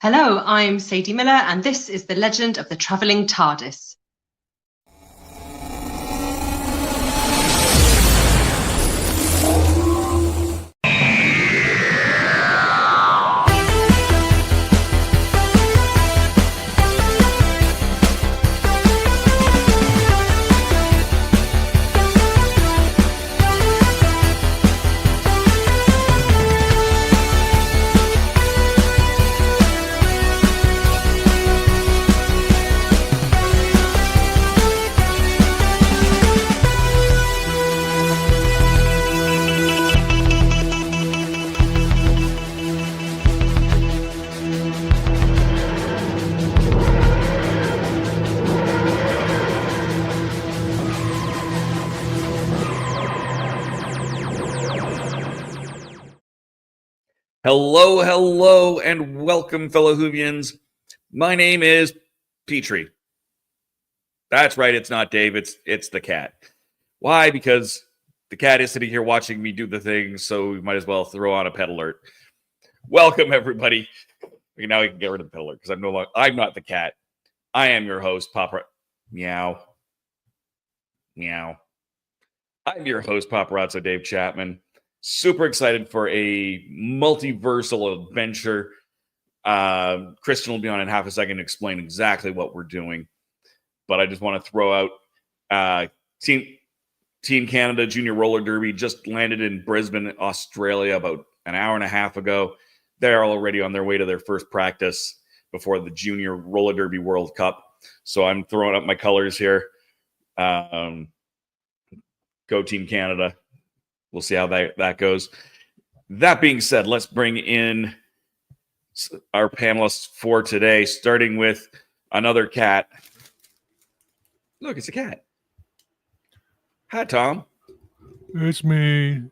Hello, I'm Sadie Miller, and this is the legend of the Traveling TARDIS. Hello, and welcome, fellow Whovians. My name is Petrie. That's right, it's not Dave, it's the cat. Why? Because the cat is sitting here watching me do the thing, so we might as well throw on a pet alert. Welcome, everybody. Now we can get rid of the pet alert, because I'm not the cat. I am your host, Papa. Meow. Meow. I'm your host, Paparazzo Dave Chapman. Super excited for a multiversal adventure. Christian will be on in half a second to explain exactly what we're doing. But I just want to throw out Team Canada Junior Roller Derby just landed in Brisbane, Australia about an hour and a half ago. They're already on their way to their first practice before the Junior Roller Derby World Cup. So I'm throwing up my colors here. Go Team Canada. We'll see how that goes. That being said, let's bring in our panelists for today, starting with another cat. Look, it's a cat. Hi, Tom. It's me,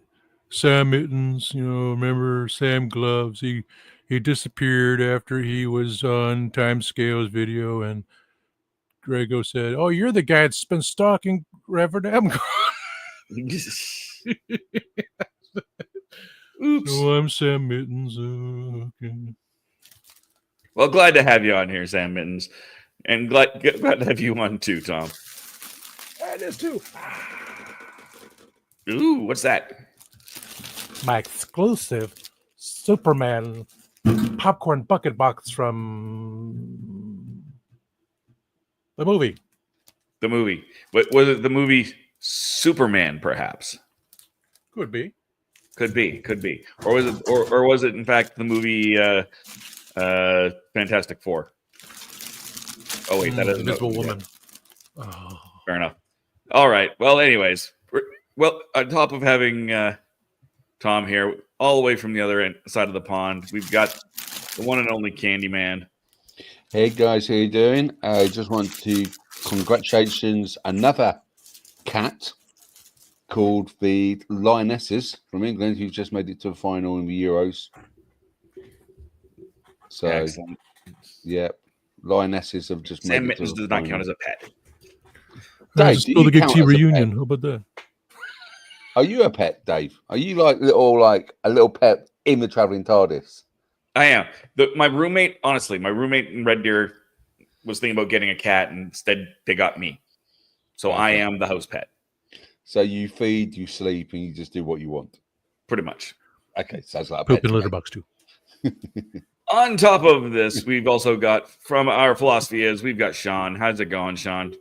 Sam Mittens. Remember Sam Gloves? He disappeared after he was on Timescale's video, and Grego said, "Oh, you're the guy that's been stalking Reverend M." Oops. Oh, I'm Sam Mittens. Okay. Well, glad to have you on here, Sam Mittens. And glad to have you on too, Tom. That is too. Ooh, what's that? My exclusive Superman popcorn bucket box from the movie. The movie. Was it the movie Superman, perhaps? Could be. Could be. Or was it in fact the movie Fantastic Four? Oh wait, that is Invisible Woman. Oh. Fair enough. All right. Well, anyways, on top of having Tom here, all the way from the other side of the pond, we've got the one and only Candyman. Hey guys, how you doing? I just want to congratulations another cat called the Lionesses from England who just made it to the final in the Euros. So, excellent. Yeah, Lionesses have just Sam made it to Mittens the does not final. count as a pet. Dave, Just do go you the count Gig T as a reunion. pet? How about that? Are you a pet, Dave? Are you like a little pet in the Traveling TARDIS? I am. My roommate in Red Deer was thinking about getting a cat, and instead they got me. So okay. I am the house pet. So you feed, you sleep, and you just do what you want. Pretty much. Okay, sounds like a poop pet. in litter box too. On top of this, we've also got from our philosophy we've got Sean. How's it going, Sean?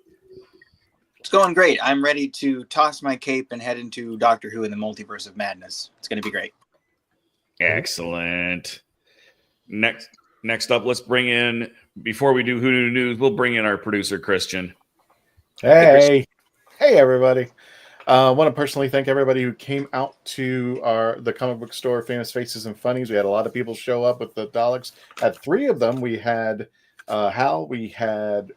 It's going great. I'm ready to toss my cape and head into Doctor Who in the Multiverse of Madness. It's going to be great. Excellent. Next up, let's bring in, before we do Who Knew News, we'll bring in our producer, Christian. Hey, everybody. I want to personally thank everybody who came out to the comic book store, Famous Faces and Funnies. We had a lot of people show up with the Daleks. Had three of them. We had Hal, we had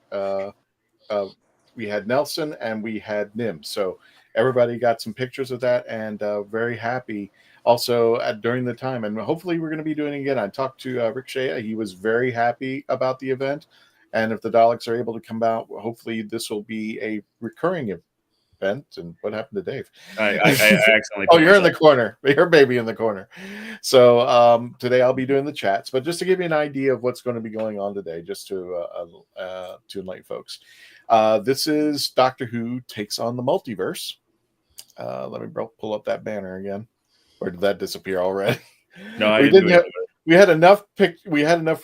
Nelson, and we had Nim. So everybody got some pictures of that, and very happy. Also, during the time, and hopefully we're going to be doing it again. I talked to Rick Shea. He was very happy about the event. And if the Daleks are able to come out, hopefully this will be a recurring bent. And what happened to Dave? I accidentally. Oh, you're in the corner. Your baby in the corner. So today I'll be doing the chats, but just to give you an idea of what's going to be going on today, just to enlighten folks. This is Doctor Who Takes on the Multiverse. Let me pull up that banner again. Or did that disappear already? No, I didn't do it. We had enough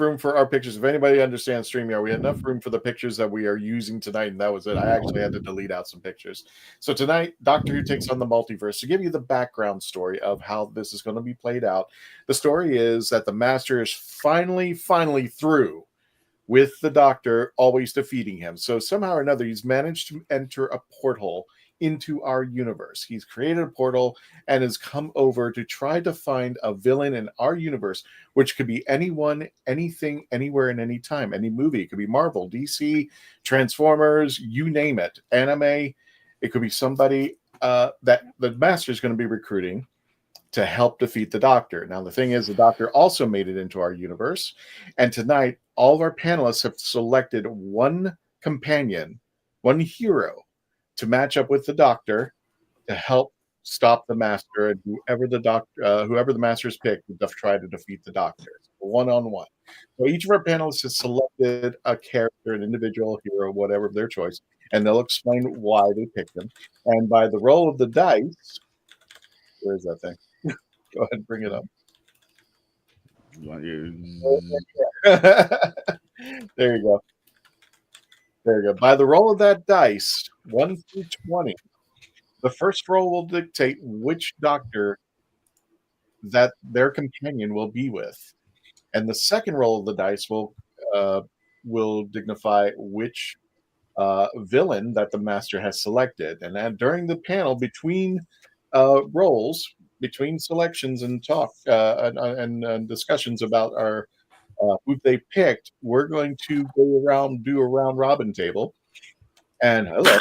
room for our pictures. If anybody understands StreamYard, we had enough room for the pictures that we are using tonight, and that was it. I actually had to delete out some pictures. So tonight, Doctor Who Takes on the Multiverse. To give you the background story of how this is going to be played out, the story is that the Master is finally through with the Doctor always defeating him. So somehow or another, he's managed to enter a porthole into our universe. He's created a portal and has come over to try to find a villain in our universe, which could be anyone, anything, anywhere, and any time. Any movie. It could be Marvel, DC, Transformers, you name it. Anime. It could be somebody that the Master is going to be recruiting to help defeat the Doctor. Now, the thing is, the Doctor also made it into our universe. And tonight, all of our panelists have selected one companion, one hero, to match up with the Doctor to help stop the Master, and whoever the Master's picked to try to defeat the Doctor. One-on-one. So each of our panelists has selected a character, an individual hero, whatever their choice, and they'll explain why they picked them. And by the roll of the dice, where is that thing? Go ahead and bring it up. There you go. There you go. By the roll of that dice, 1 through 20, the first roll will dictate which Doctor that their companion will be with, and the second roll of the dice will dignify which villain that the Master has selected. And then during the panel, between rolls, between selections and talk and discussions about our who they picked, we're going to go around, do a round robin table. And hello.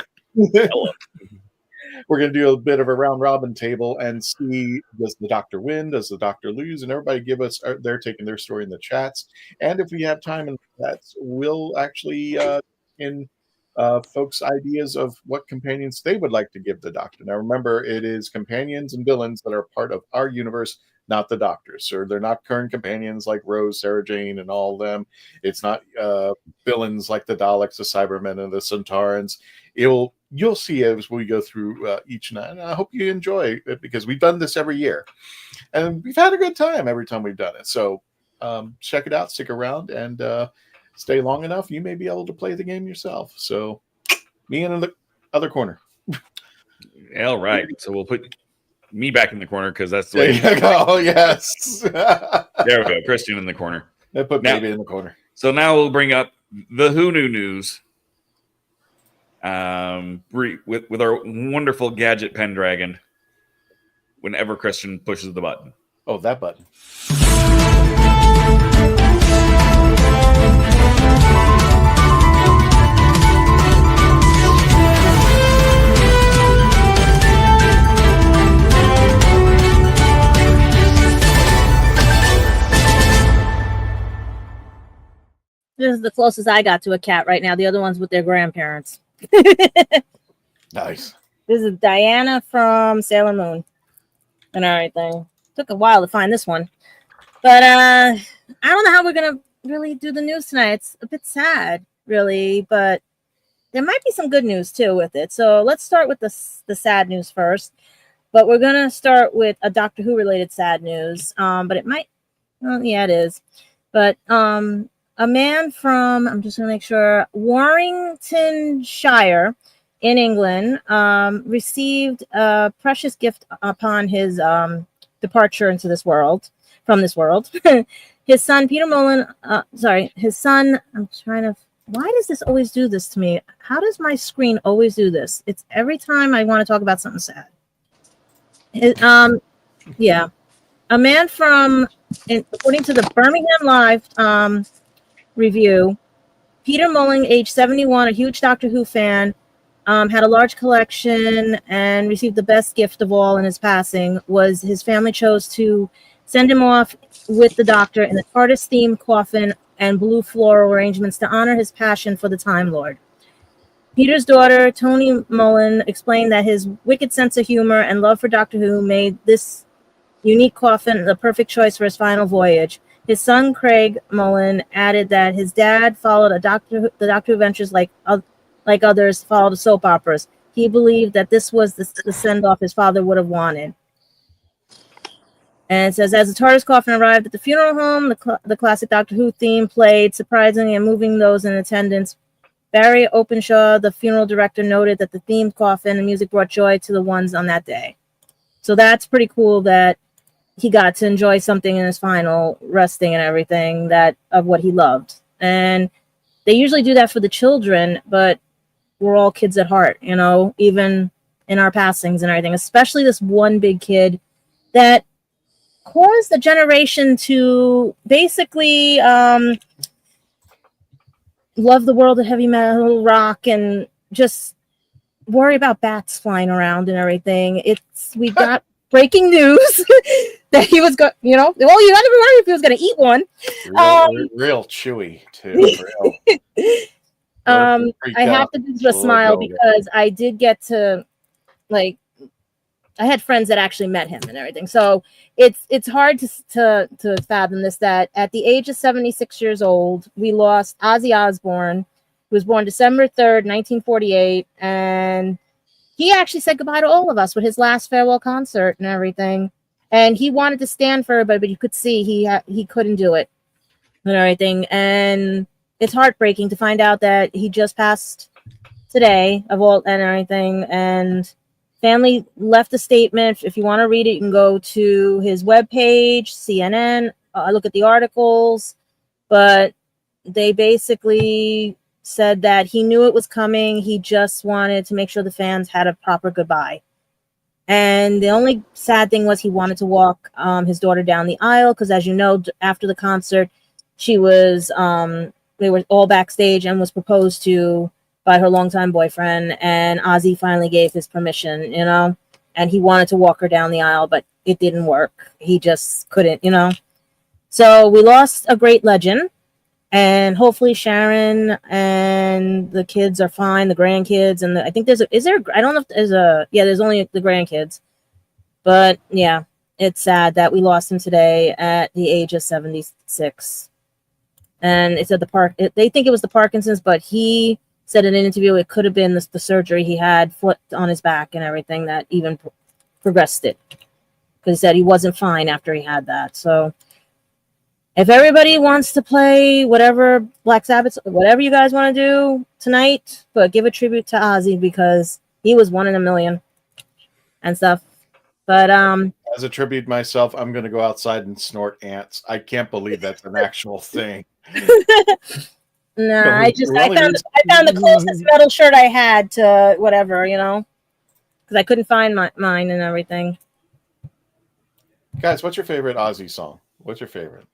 We're going to do a bit of a round robin table and see, does the Doctor win? Does the Doctor lose? And everybody give us they're taking their story in the chats. And if we have time in the chats, we'll actually folks' ideas of what companions they would like to give the Doctor. Now, remember, it is companions and villains that are part of our universe, not the Doctors. So they're not current companions like Rose, Sarah Jane, and all of them. It's not villains like the Daleks, the Cybermen, and the Centaurans. You'll see as we go through each night. And I hope you enjoy it, because we've done this every year. And we've had a good time every time we've done it. So check it out, stick around, and stay long enough, you may be able to play the game yourself. So me in the other corner. All right. So we'll put me back in the corner, because that's the way. There you go. Oh, yes. There we go. Christian in the corner. I put baby in the corner. So now we'll bring up the Who Knew News with our wonderful gadget Pendragon whenever Christian pushes the button. Oh, that button. This is the closest I got to a cat right now. The other one's with their grandparents. Nice. This is Diana from Sailor Moon and everything. Took a while to find this one. But I don't know how we're going to really do the news tonight. It's a bit sad, really, but there might be some good news, too, with it. So let's start with the sad news first. But we're going to start with a Doctor Who-related sad news. But it might... Well, yeah, it is. But... a man from, I'm just going to make sure, Warringtonshire in England received a precious gift upon his departure into this world, from this world. His son, Peter Mullen, why does this always do this to me? How does my screen always do this? It's every time I want to talk about something sad. Yeah. A man from, according to the Birmingham Live review, Peter Mulling, age 71, a huge Doctor Who fan, had a large collection and received the best gift of all in his passing. Was his family chose to send him off with the Doctor in the TARDIS themed coffin and blue floral arrangements to honor his passion for the Time Lord. Peter's daughter, Toni Mullen, explained that his wicked sense of humor and love for Doctor Who made this unique coffin the perfect choice for his final voyage. His son, Craig Mullen, added that his dad followed the Doctor Who adventures like others followed the soap operas. He believed that this was the send-off his father would have wanted. And it says, as the TARDIS coffin arrived at the funeral home, the classic Doctor Who theme played, surprising and moving those in attendance. Barry Openshaw, the funeral director, noted that the themed coffin and music brought joy to the ones on that day. So that's pretty cool that he got to enjoy something in his final resting and everything that of what he loved. And they usually do that for the children, but we're all kids at heart, you know, even in our passings and everything, especially this one big kid that caused a generation to basically love the world of heavy metal, rock, and just worry about bats flying around and everything. We got breaking news that he was going, you know, well, you never worry if he was going to eat one. Real chewy too. I have to do a smile because I did get to, like, I had friends that actually met him and everything. So it's hard to fathom this, that at the age of 76 years old, we lost Ozzy Osbourne, who was born December 3rd, 1948. And he actually said goodbye to all of us with his last farewell concert and everything. And he wanted to stand for everybody, but you could see he couldn't do it and everything. And it's heartbreaking to find out that he just passed today of all and everything. And family left a statement. If you want to read it, you can go to his webpage, CNN, look at the articles. But they basically said that he knew it was coming. He just wanted to make sure the fans had a proper goodbye. And the only sad thing was he wanted to walk his daughter down the aisle because, as you know, after the concert, she was they were all backstage and was proposed to by her longtime boyfriend, and Ozzy finally gave his permission, you know, and he wanted to walk her down the aisle, but it didn't work. He just couldn't, you know. So we lost a great legend, and hopefully Sharon and the kids are fine, the grandkids, and I think there's only the grandkids, but yeah, it's sad that we lost him today at the age of 76. And it said they think it was the Parkinson's, but he said in an interview it could have been the surgery he had flipped on his back and everything that even progressed it. Because he said he wasn't fine after he had that. So if everybody wants to play whatever Black Sabbath, whatever you guys want to do tonight, but give a tribute to Ozzy because he was one in a million and stuff. But as a tribute myself, I'm going to go outside and snort ants. I can't believe that's an actual thing. No, I found the closest metal shirt I had to whatever, you know, because I couldn't find mine and everything. Guys, what's your favorite Ozzy song? What's your favorite?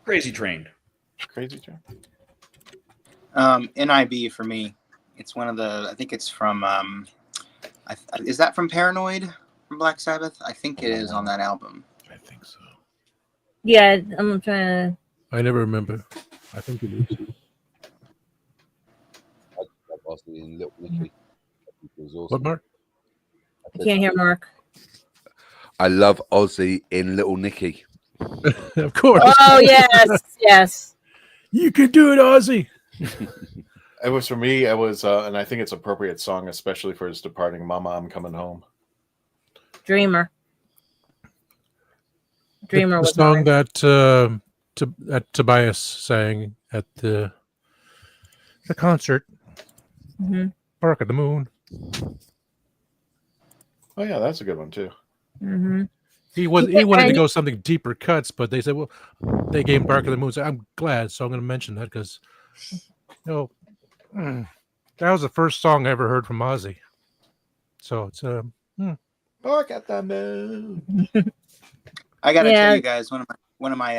Crazy Train. Crazy Train. NIB for me. It's one of the. I think it's from. Is that from Paranoid from Black Sabbath? I think it is on that album. I think so. Yeah, I'm trying to. I never remember. I think it is. I love Ozzy in Little Nicky. Awesome. What, Mark? I can't hear Mark. I love Ozzy in Little Nicky. Of course. Oh yes, yes. You can do it, Ozzy. It was for me. It was, and I think it's an appropriate song, especially for his departing "Mama, I'm Coming Home." Dreamer The was song mine. that Tobias sang at the concert, Mhm. Park of the Moon. Oh yeah, that's a good one too. Mhm. He wanted to go something deeper cuts, but they said, well, they gave him Park of the Moon. So I'm glad, so I'm going to mention that because, you know, that was the first song I ever heard from Ozzy. So it's Park at the Moon. I gotta tell you guys, one of my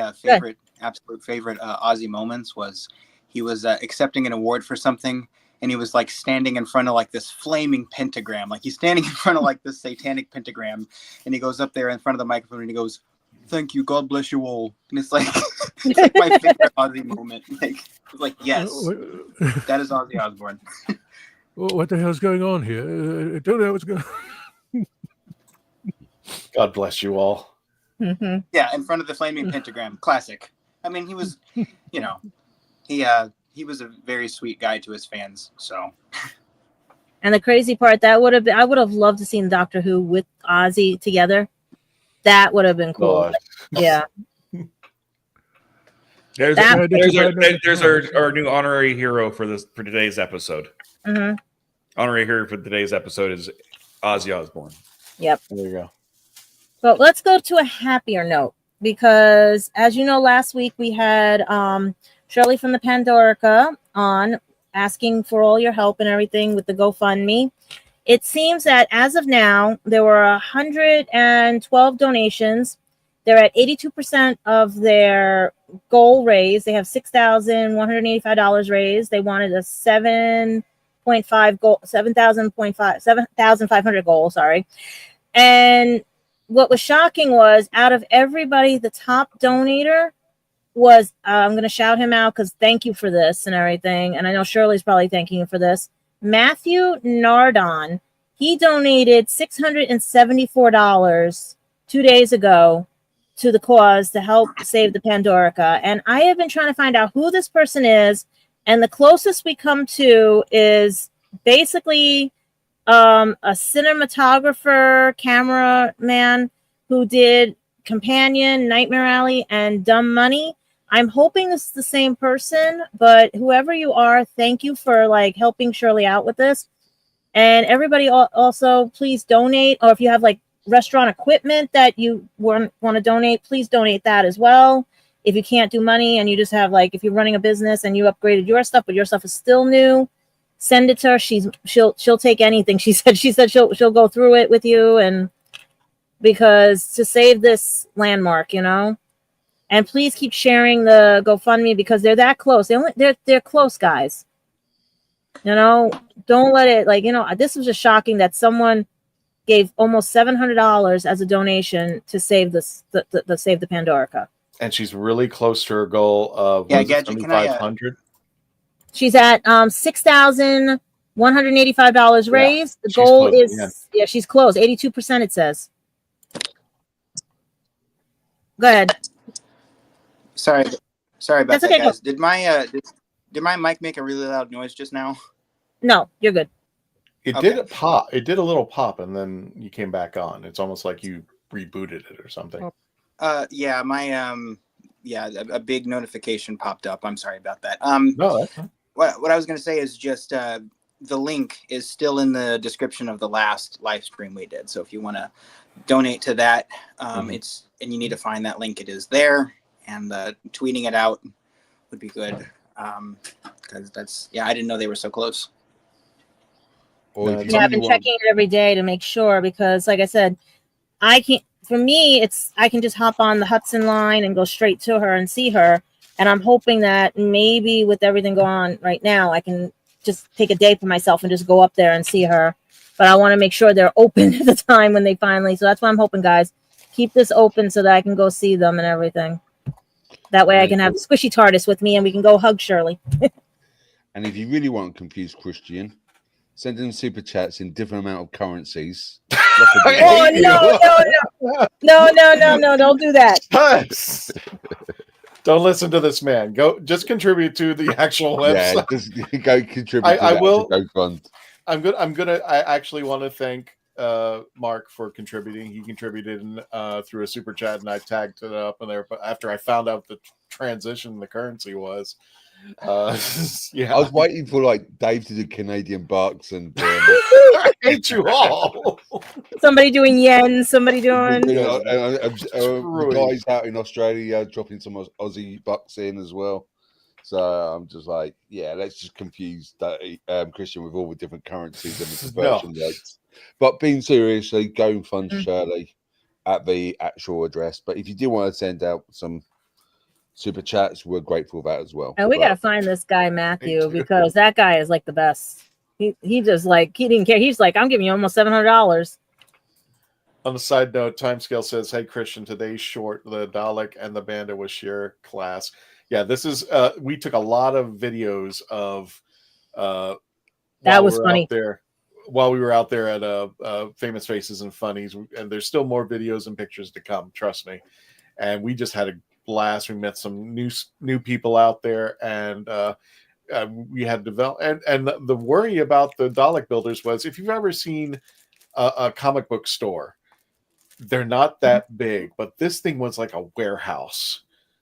absolute favorite Ozzy moments was he was accepting an award for something, and he was like standing in front of like this flaming pentagram, like he's standing in front of like this satanic pentagram, and he goes up there in front of the microphone and he goes, thank you, God bless you all. And it's like it's like my favorite Ozzy moment. Like yes, that is Ozzy Osbourne. What the hell's going on here? I don't know what's going on. God bless you all. Mm-hmm. Yeah, in front of the flaming pentagram. Classic. I mean, he was, you know, he was a very sweet guy to his fans. So. And the crazy part, I would have loved to seen Doctor Who with Ozzy together. That would have been cool. God. Yeah. There's That- our new honorary hero for today's episode. Mm-hmm. Honorary hero for today's episode is Ozzy Osbourne. Yep. There you go. But let's go to a happier note, because as you know, last week we had Shirley from the Pandorica on asking for all your help and everything with the GoFundMe. It seems that as of now, there were 112 donations. They're at 82% of their goal raised. They have $6,185 raised. They wanted a 7,500 goal, sorry. And what was shocking was, out of everybody, the top donator was, I'm going to shout him out because thank you for this and everything. And I know Shirley's probably thanking you for this. Matthew Nardon. He donated $674 2 days ago to the cause to help save the Pandorica. And I have been trying to find out who this person is. And the closest we come to is basically a cinematographer, cameraman who did Companion, Nightmare Alley, and Dumb Money. I'm hoping this is the same person, but whoever you are, thank you for like helping Shirley out with this. And everybody also, please donate. Or if you have like restaurant equipment that you want to donate, please donate that as well. If you can't do money and you just have like, if you're running a business and you upgraded your stuff, but your stuff is still new, send it to her. She'll take anything. She said she'll go through it with you, and because to save this landmark, you know. And please keep sharing the GoFundMe because they're that close. They're close, guys. You know, don't let it, like, you know, this was just shocking that someone gave almost $700 as a donation to save this, save the Pandorica. And she's really close to her goal of Gadget, can I, 7,500. She's at $6,185 raised. The goal is she's close. 82% it says. Go ahead. Sorry about That's that, okay, guys. Did my mic make a really loud noise just now? No, you're good. It Okay. did a pop. It did a little pop, and then you came back on. It's almost like you rebooted it or something. Yeah, my a big notification popped up. I'm sorry about that. No, that's fine. What I was going to say is just the link is still in the description of the last live stream we did. So if you want to donate to that, and you need to find that link, it is there. And tweeting it out would be good, because I didn't know they were so close. Or Yeah, I've been checking it every day to make sure, because like I said, I can't, for me, I can just hop on the Hudson line and go straight to her and see her. And I'm hoping that maybe with everything going on right now, I can just take a day for myself and just go up there and see her. But I want to make sure they're open at the time when they finally, so that's why I'm hoping, guys, keep this open so that I can go see them and everything. That way I can have Squishy TARDIS with me and we can go hug Shirley. And if you really want to confuse Christian, send him super chats in different amount of currencies. Oh, no, don't do that. Don't listen to this man. Just contribute to the actual website. Yeah, just go contribute. I will. GoFund. I actually want to thank Mark for contributing. He contributed through a super chat, and I tagged it up in there. But after I found out the transition the currency was, yeah, I was waiting for like Dave to do Canadian bucks and. I hate you all. Somebody doing yen, somebody doing. Guys out in Australia dropping some Aussie bucks in as well. So I'm just like, yeah, let's just confuse that Christian with all the different currencies and the conversion rates. But being seriously, go and fund Shirley at the actual address. But if you do want to send out some super chats, we're grateful for that as well. And we got to find this guy, Matthew, because that guy is like the best. He just like, he didn't care. He's like, I'm giving you almost $700. On a side note, Timescale says, "Hey Christian, today's short. The Dalek and the Bandit was sheer class." Yeah, this is. We took a lot of videos of. That was funny. While we were out there at Famous Faces and Funnies, and there's still more videos and pictures to come. Trust me. And we just had a blast. We met some new people out there, and we had developed. And the worry about the Dalek builders was, if you've ever seen a comic book store, they're not that big, but this thing was like a warehouse.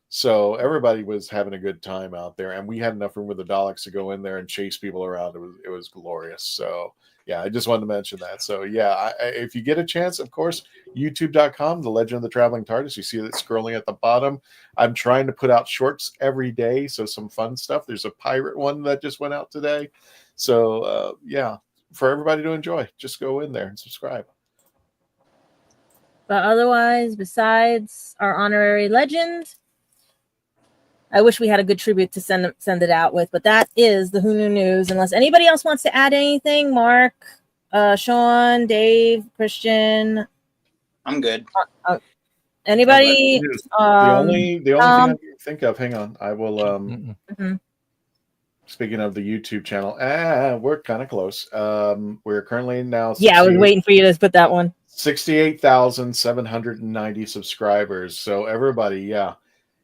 So everybody was having a good time out there, and we had enough room with the Daleks to go in there and chase people around. It was glorious. So yeah, I just wanted to mention that. So yeah, if you get a chance, of course, youtube.com, The Legend of the Traveling TARDIS. You see it scrolling at the bottom. I'm trying to put out shorts every day, so some fun stuff. There's a pirate one that just went out today. So yeah, for everybody to enjoy, just go in there and subscribe. But otherwise, besides our honorary legend, I wish we had a good tribute to send it out with, but that is the Who Knew News. Unless anybody else wants to add anything, Mark, Sean, Dave, Christian. I'm good. Anybody? The only thing I can think of. Hang on, I will. Speaking of the YouTube channel, we're kind of close. We're currently now. Yeah, I was waiting for you to put that one. 68,790 subscribers. So everybody, yeah,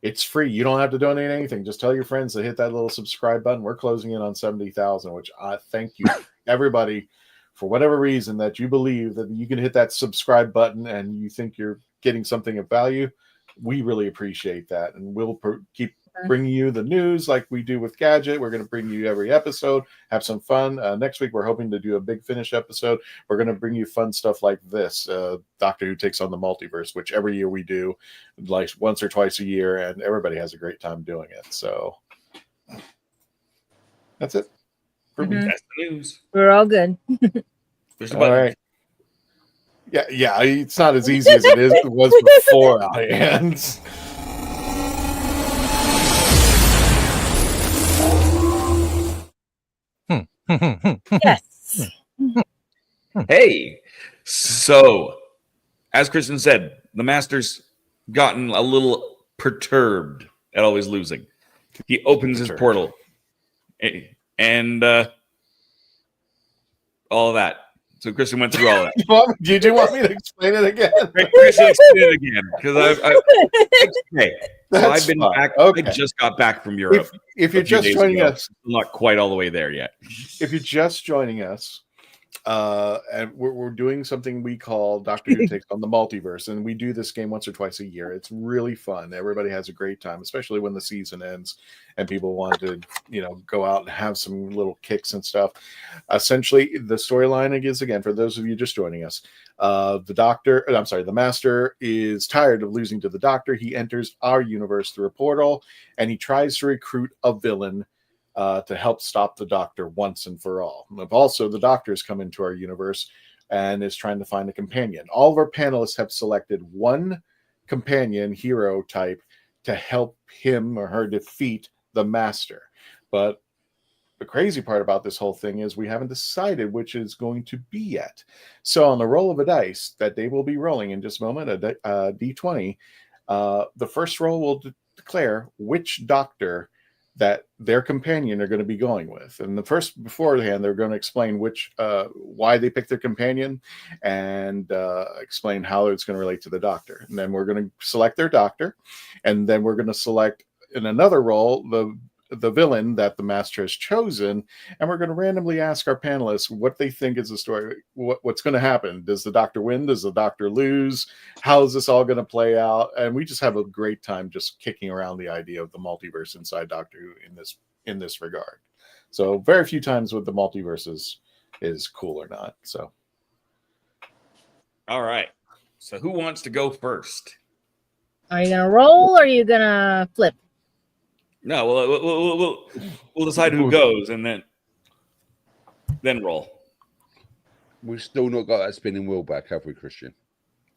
it's free. You don't have to donate anything. Just tell your friends to hit that little subscribe button. We're closing in on 70,000, which I thank you, everybody, for whatever reason that you believe that you can hit that subscribe button and you think you're getting something of value. We really appreciate that, and we'll keep bringing you the news like we do with Gadget. We're going to bring you every episode, have some fun. Next week, we're hoping to do a big finish episode. We're going to bring you fun stuff like this, Doctor Who takes on the Multiverse, which every year we do, like once or twice a year, and everybody has a great time doing it. So that's it. That's the news. We're all good. There's a All button. right. Yeah, it's not as easy as it was before our hands. Yes. Hey, so as Kristen said, the Master's gotten a little perturbed at always losing. He opens his portal and all of that. So Kristen went through all of that. Did you want me to explain it again? Kristen, explain it again, because okay. So I've been fine. back. Okay. I just got back from Europe. If you're just joining us, not quite all the way there yet. If you're just joining us, and we're doing something we call Doctor Who Takes on the Multiverse, and we do this game once or twice a year. It's really fun. Everybody has a great time, especially when the season ends and people want to, go out and have some little kicks and stuff. Essentially, the storyline is, again, for those of you just joining us, the Master is tired of losing to the Doctor. He enters our universe through a portal, and he tries to recruit a villain to help stop the Doctor once and for all. Also, the Doctor has come into our universe and is trying to find a companion. All of our panelists have selected one companion hero type to help him or her defeat the Master. But the crazy part about this whole thing is we haven't decided which is going to be yet. So on the roll of a dice that they will be rolling in just a moment, a D20, the first roll will declare which Doctor that their companion are going to be going with. And beforehand, they're going to explain why they picked their companion and explain how it's going to relate to the Doctor. And then we're going to select their Doctor, and then we're going to select in another role the villain that the Master has chosen, and we're going to randomly ask our panelists what they think is the story, what's going to happen. Does the Doctor win? Does the Doctor lose? How is this all going to play out? And we just have a great time just kicking around the idea of the multiverse inside Doctor Who in this regard. So very few times with the multiverse is cool or not. So all right. So who wants to go first? Are you gonna roll or are you gonna flip? No, we'll decide who goes and then roll. We've still not got that spinning wheel back, have we, Christian?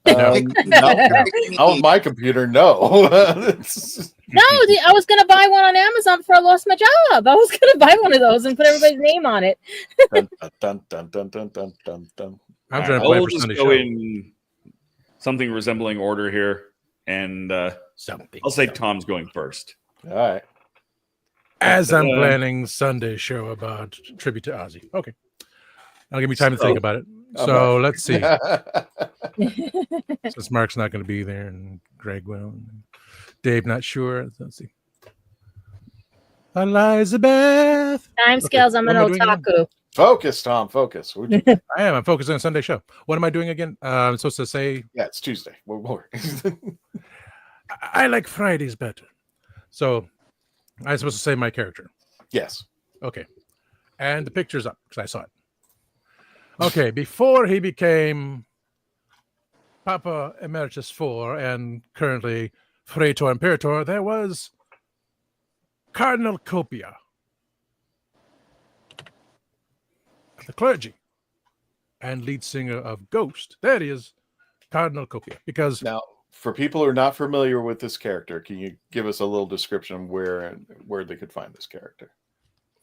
Not with my computer, no. No, I was gonna buy one on Amazon before I lost my job. I was gonna buy one of those and put everybody's name on it. Dun, dun, dun, dun, dun, dun, dun, dun. I'm trying to play I'll for just Sunday go show. in something resembling order here, and Something. I'll say Tom's going first. All right. As I'm planning Sunday show about tribute to Ozzy. Okay. I'll give me time to think about it. So let's see. Since Mark's not going to be there and Greg will, Dave not sure. Let's see. Elizabeth. Time scales. I'm an What am I doing otaku. Focus, Tom. Focus. I am. I'm focused on Sunday show. What am I doing again? I'm supposed to say. Yeah, it's Tuesday. We're more. I like Fridays better. So I'm supposed to say my character. Yes. Okay. And the picture's up because I saw it. Okay. Before he became Papa Emeritus IV and currently Frator Imperator, there was Cardinal Copia, the clergy and lead singer of Ghost. That is Cardinal Copia. Because now, for people who are not familiar with this character, can you give us a little description of where they could find this character?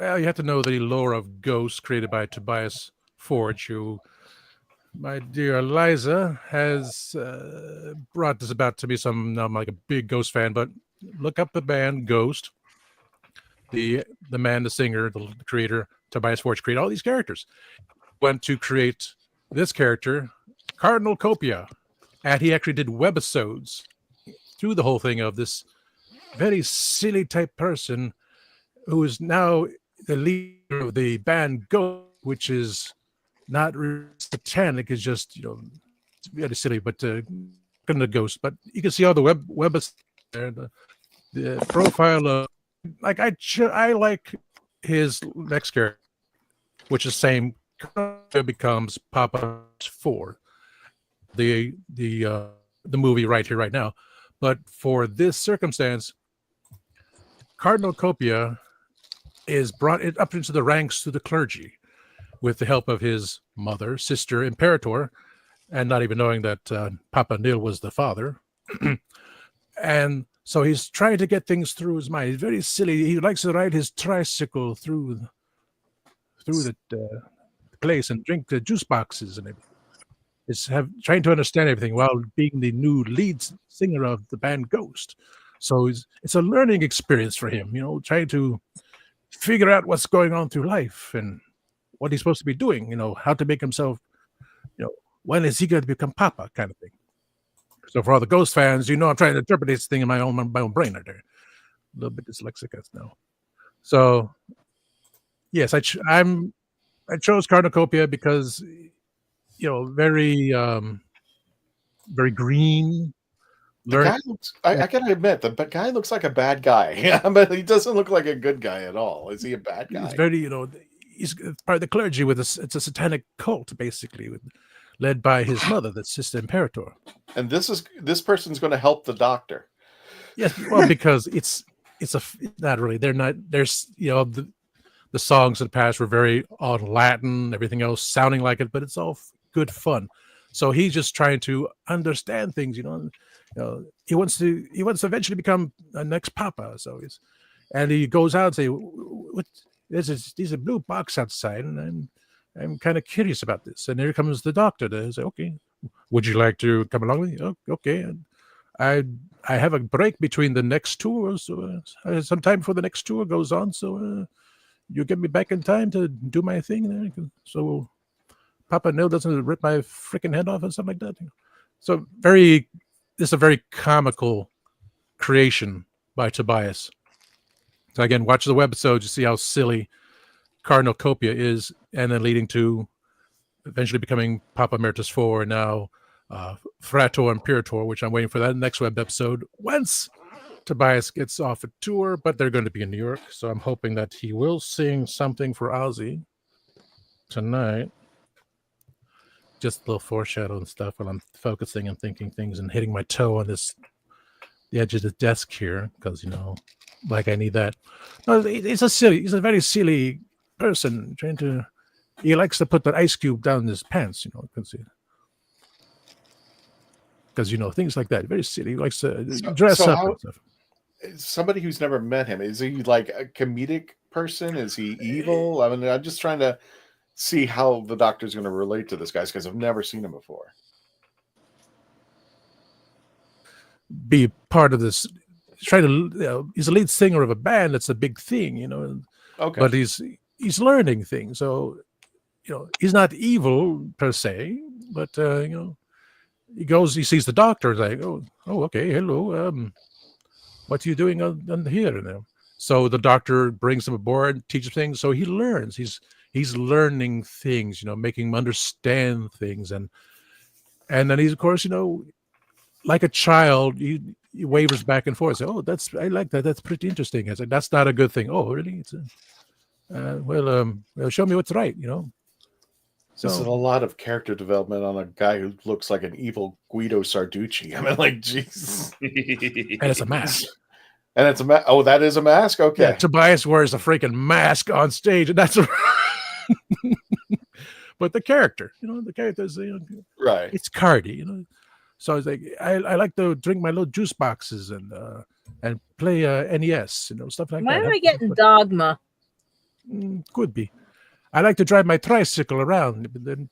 Well, you have to know the lore of Ghost created by Tobias Forge, who my dear Eliza has brought this about to me. I'm like a big Ghost fan, but look up the band Ghost. The man, the singer, the creator, Tobias Forge, created all these characters. Went to create this character, Cardinal Copia, and he actually did webisodes through the whole thing of this very silly type person who is now the leader of the band Ghost, which is not really satanic, it's just, it's very silly, but the Ghost. But you can see all the websites there, the profile of, like, I like his next character, which is same becomes Papa 4, the movie right here, right now. But for this circumstance, Cardinal Copia is brought up into the ranks to the clergy with the help of his mother, sister, Imperator, and not even knowing that Papa Nil was the father. And so he's trying to get things through his mind. He's very silly. He likes to ride his tricycle through the place and drink the juice boxes and everything. Is trying to understand everything while being the new lead singer of the band Ghost. So it's a learning experience for him, trying to figure out what's going on through life and what he's supposed to be doing, how to make himself, when is he going to become Papa, kind of thing. So for all the Ghost fans, I'm trying to interpret this thing in my own brain right there. A little bit dyslexic now. So yes, I chose Cardinal because very very green. The guy looks, I gotta admit, the guy looks like a bad guy, but he doesn't look like a good guy at all. Is he a bad guy? He's very, he's part of the clergy it's a satanic cult, basically, led by his mother, the Sister Imperator. And this person's going to help the doctor. Yes, well, because it's not really. There's the songs in the past were very on Latin, everything else sounding like it, but it's all good fun. So he's just trying to understand things, he wants to eventually become a next Papa. So and he goes out and say, "What? There's a blue box outside, and I'm kind of curious about this." And here comes the doctor to say, "Okay, would you like to come along with me?" "Oh, okay." And I have a break between the next tour, so some time before the next tour goes on. So you get me back in time to do my thing, so Papa Nil doesn't rip my freaking head off and stuff like that. So this is a very comical creation by Tobias. So again, watch the webisodes, you see how silly Cardinal Copia is, and then leading to eventually becoming Papa Emeritus IV, and now Frator Imperator, which I'm waiting for that next web episode once Tobias gets off a tour, but they're going to be in New York, so I'm hoping that he will sing something for Ozzy tonight. Just a little foreshadow and stuff while I'm focusing and thinking things and hitting my toe on the edge of the desk here, because like I need that. No, he's a very silly person he likes to put the ice cube down his pants, because things like that. Very silly. He likes to dress up and stuff. Somebody who's never met him, is he like a comedic person? Is he evil? I mean, I'm just trying to see how the doctor's going to relate to this guy, because I've never seen him before. be part of this. Try to, he's a lead singer of a band. That's a big thing, Okay. But he's learning things. So, he's not evil per se, but he sees the doctor. He's like, oh, okay, hello. What are you doing on here now? So the doctor brings him aboard, teaches things. So he learns. He's learning things, making him understand things, and then he's, of course, like a child, he wavers back and forth. Say, oh, I like that. That's pretty interesting. I said, that's not a good thing. Oh, really? It's well, show me what's right. This is a lot of character development on a guy who looks like an evil Guido Sarducci. I mean, like, Jesus. And it's a mask. And it's a mask. Oh, that is a mask? Okay. Yeah, Tobias wears a freaking mask on stage, and that's but the character, the character's, right. It's Cardi, So it's like, I like to drink my little juice boxes and play NES, stuff like Why that. am I getting Dogma? Could be. I like to drive my tricycle around. But then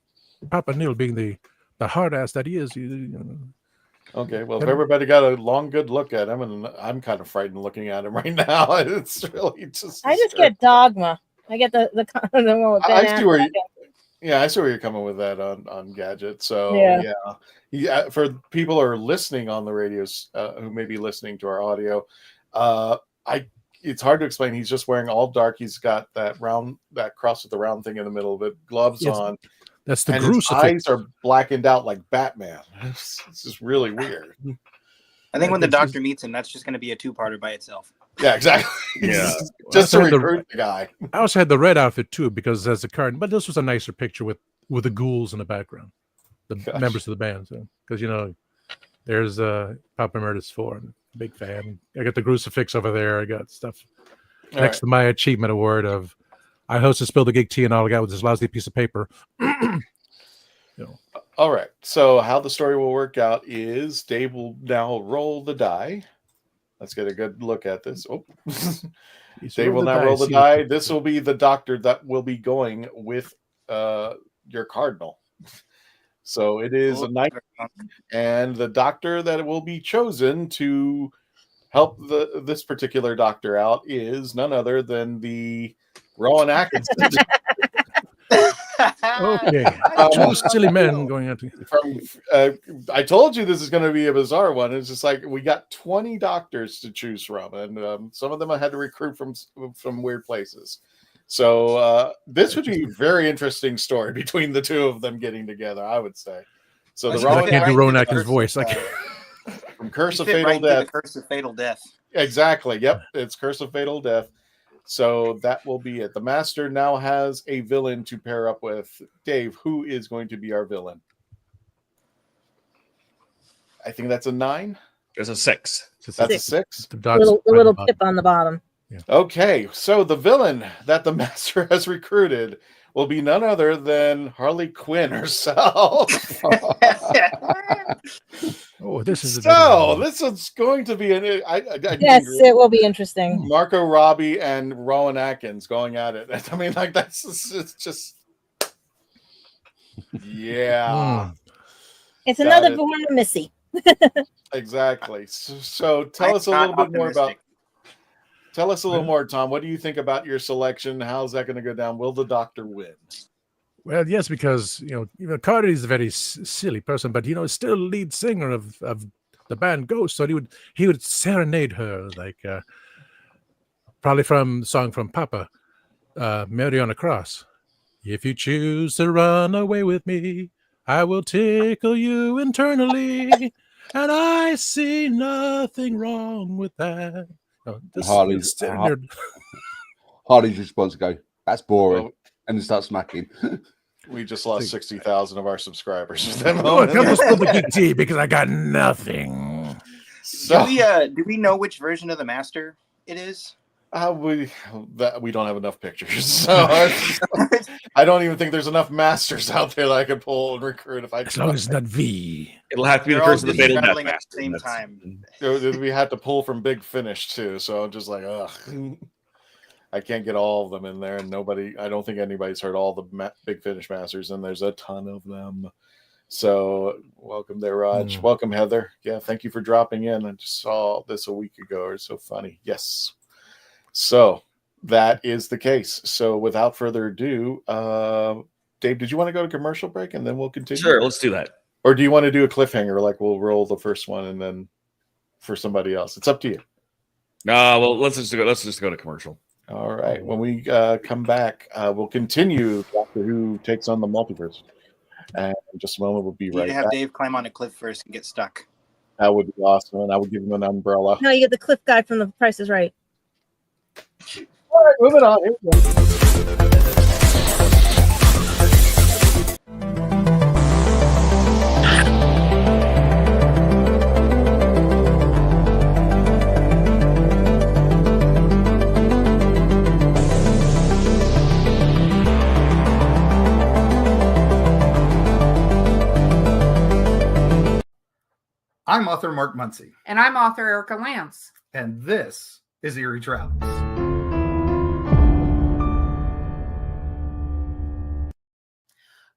Papa Neil, being the hard ass that he is, Okay, well, if everybody got a long, good look at him, and I'm kind of frightened looking at him right now. It's really just. I just get Dogma. I get the one with Ben I see where Affleck. I see where you're coming with that on Gadget. So yeah. For people who are listening on the radios, who may be listening to our audio, it's hard to explain. He's just wearing all dark. He's got that cross with the round thing in the middle of it, gloves on. That's the and crucifix. his eyes are blackened out like Batman. It's just really weird. I think when the doctor meets him, that's just going to be a two-parter by itself. Yeah, exactly. Yeah. Just to recruit the guy. I also had the red outfit too, because as a card, but this was a nicer picture with the ghouls in the background, the members of the band. So, because there's Papa Emeritus 4, I'm a big fan. I got the crucifix over there. I got stuff next to my achievement award of I hosted Spill the Geek Tea, and all I got was this lousy piece of paper. All right. So how the story will work out is Dave will now roll the die. Let's get a good look at this. Oh, Dave will now roll the die. This will be the doctor that will be going with your cardinal. So it is a knight, and the doctor that will be chosen to help this particular doctor out is none other than the Rowan Atkinson. Okay. Two silly men going out I told you this is going to be a bizarre one. It's just like we got 20 doctors to choose from, and some of them I had to recruit from weird places. So this would be a very interesting story between the two of them getting together, I would say. So I can't do Rowan Atkin's voice. From Curse of Fatal Death. Curse of Fatal Death. Exactly. Yep. It's Curse of Fatal Death. So that will be it. The Master now has a villain to pair up with. Dave, who is going to be our villain? I think that's a 9. There's a 6. That's a 6. The little pip on the bottom. Yeah. Okay, so the villain that the Master has recruited will be none other than Harley Quinn herself. Oh, this is this is going to be yes, it will be interesting. Marco Robbie and Rowan Atkins going at it. I mean, like it's just yeah. It's another Born Missy. Exactly. So tell us a little bit more about. Tell us a little more, Tom. What do you think about your selection? How's that going to go down? Will the doctor win? Well, yes, because Carter is a very silly person, but still lead singer of the band Ghost. So he would serenade her like probably from the song from Papa, Mary on a Cross. If you choose to run away with me, I will tickle you internally, and I see nothing wrong with that. Harley's response go, that's boring, and then start smacking. We just lost 60,000 of our subscribers. No, come to Spill the Geek Tea because I got nothing. So, do we know which version of the Master it is? We don't have enough pictures, so I don't even think there's enough Masters out there that I could pull and recruit if I. As long as it's not V. It'll have to be the Curse of the Fatal Death at Master. the same time. We had to pull from Big Finish too, so I'm just like, ugh. I can't get all of them in there, and I don't think anybody's heard all the Big Finish Masters, and there's a ton of them. So welcome there, Raj. Welcome, Heather. Yeah, thank you for dropping in. I just saw this a week ago. It's so funny. Yes. So that is the case. So without further ado, Dave, did you want to go to commercial break and then we'll continue? Sure, let's do that. Or do you want to do a cliffhanger, like we'll roll the first one and then for somebody else? It's up to you. No, well, let's just go to commercial. All right. When we come back, we'll continue Doctor Who takes on the multiverse. And in just a moment, we'll be You right need to have back. Dave climb on a cliff first and get stuck. That would be awesome. And I would give him an umbrella. No, you get the cliff guy from The Price is Right. All right, moving on. Here we go. I'm author Mark Muncy. And I'm author Erica Lance. And this is Eerie Travels.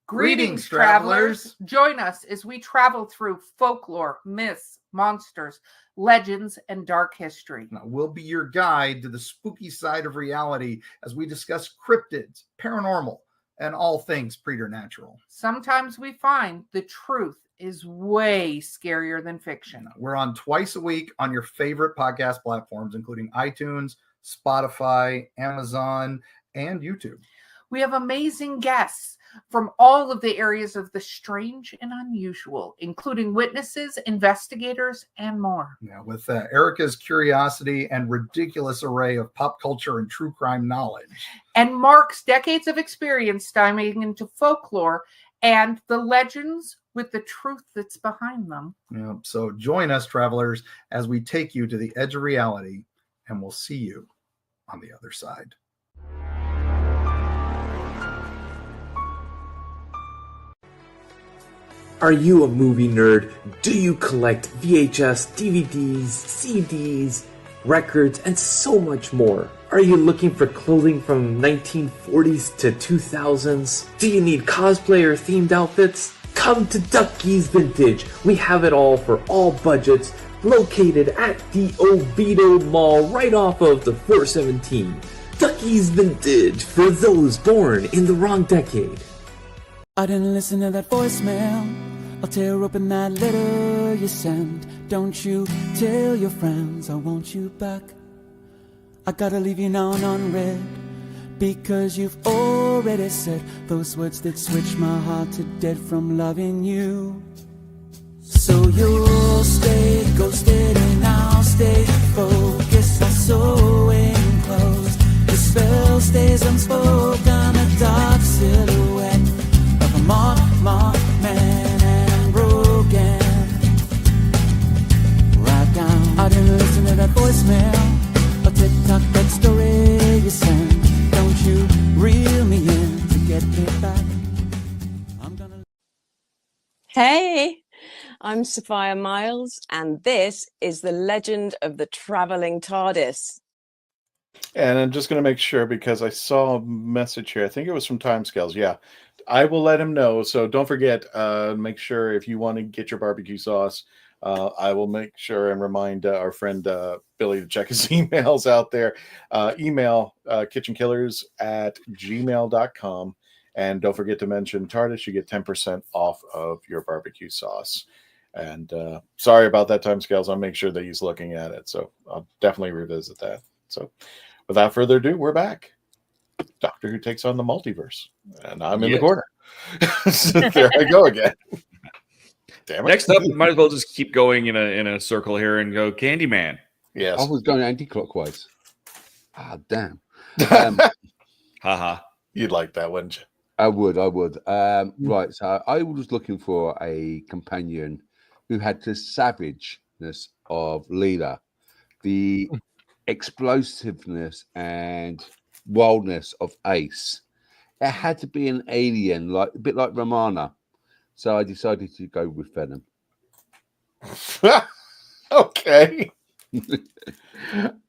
Greetings, travelers. Join us as we travel through folklore, myths, monsters, legends, and dark history. Now, we'll be your guide to the spooky side of reality as we discuss cryptids, paranormal, and all things preternatural. Sometimes we find the truth is way scarier than fiction. We're on twice a week on your favorite podcast platforms, including iTunes, Spotify, Amazon, and YouTube. We have amazing guests from all of the areas of the strange and unusual, including witnesses, investigators, and more. Now, with Erica's curiosity and ridiculous array of pop culture and true crime knowledge. And Mark's decades of experience diving into folklore and the legends with the truth that's behind them. Yeah, so join us, travelers, as we take you to the edge of reality, and we'll see you on the other side. Are you a movie nerd? Do you collect VHS, DVDs, CDs, records, and so much more? Are you looking for clothing from 1940s to 2000s? Do you need cosplay or themed outfits? Come to Ducky's Vintage. We have it all for all budgets, located at the Oviedo Mall right off of the 417. Ducky's Vintage for those born in the wrong decade. I didn't listen to that voicemail. I'll tear open that letter you sent. Don't you tell your friends I want you back. I gotta leave you now unread, because you've already said those words that switch my heart to dead from loving you. So you'll stay ghosted and I'll stay focused on sewing clothes. The spell stays unspoken, a dark silhouette of a moth man and broken. Right down, I didn't listen to that voicemail. Or TikTok, that story you sent. Don't you reel me in to get me back. I'm gonna... Hey, I'm Sophia Miles, and this is the legend of the Traveling TARDIS. And I'm just going to make sure, because I saw a message here. I think it was from Timescales. Yeah, I will let him know. So don't forget, make sure if you want to get your barbecue sauce, I will make sure and remind our friend Billy to check his emails out there. Email kitchenkillers@gmail.com. And don't forget to mention TARDIS. You get 10% off of your barbecue sauce. And sorry about that, Timescales. I'll make sure that he's looking at it. So I'll definitely revisit that. So without further ado, we're back. Doctor Who takes on the multiverse. And I'm in the corner. So there I go again. Damn it. Next up, we might as well just keep going in a circle here and go Candyman. Yes. I was going anti-clockwise. Ah, damn. Haha. You'd like that, wouldn't you? I would. Right. So I was looking for a companion who had the savageness of Leela, the explosiveness and wildness of Ace. It had to be an alien, like a bit like Romana. So I decided to go with Venom. Okay.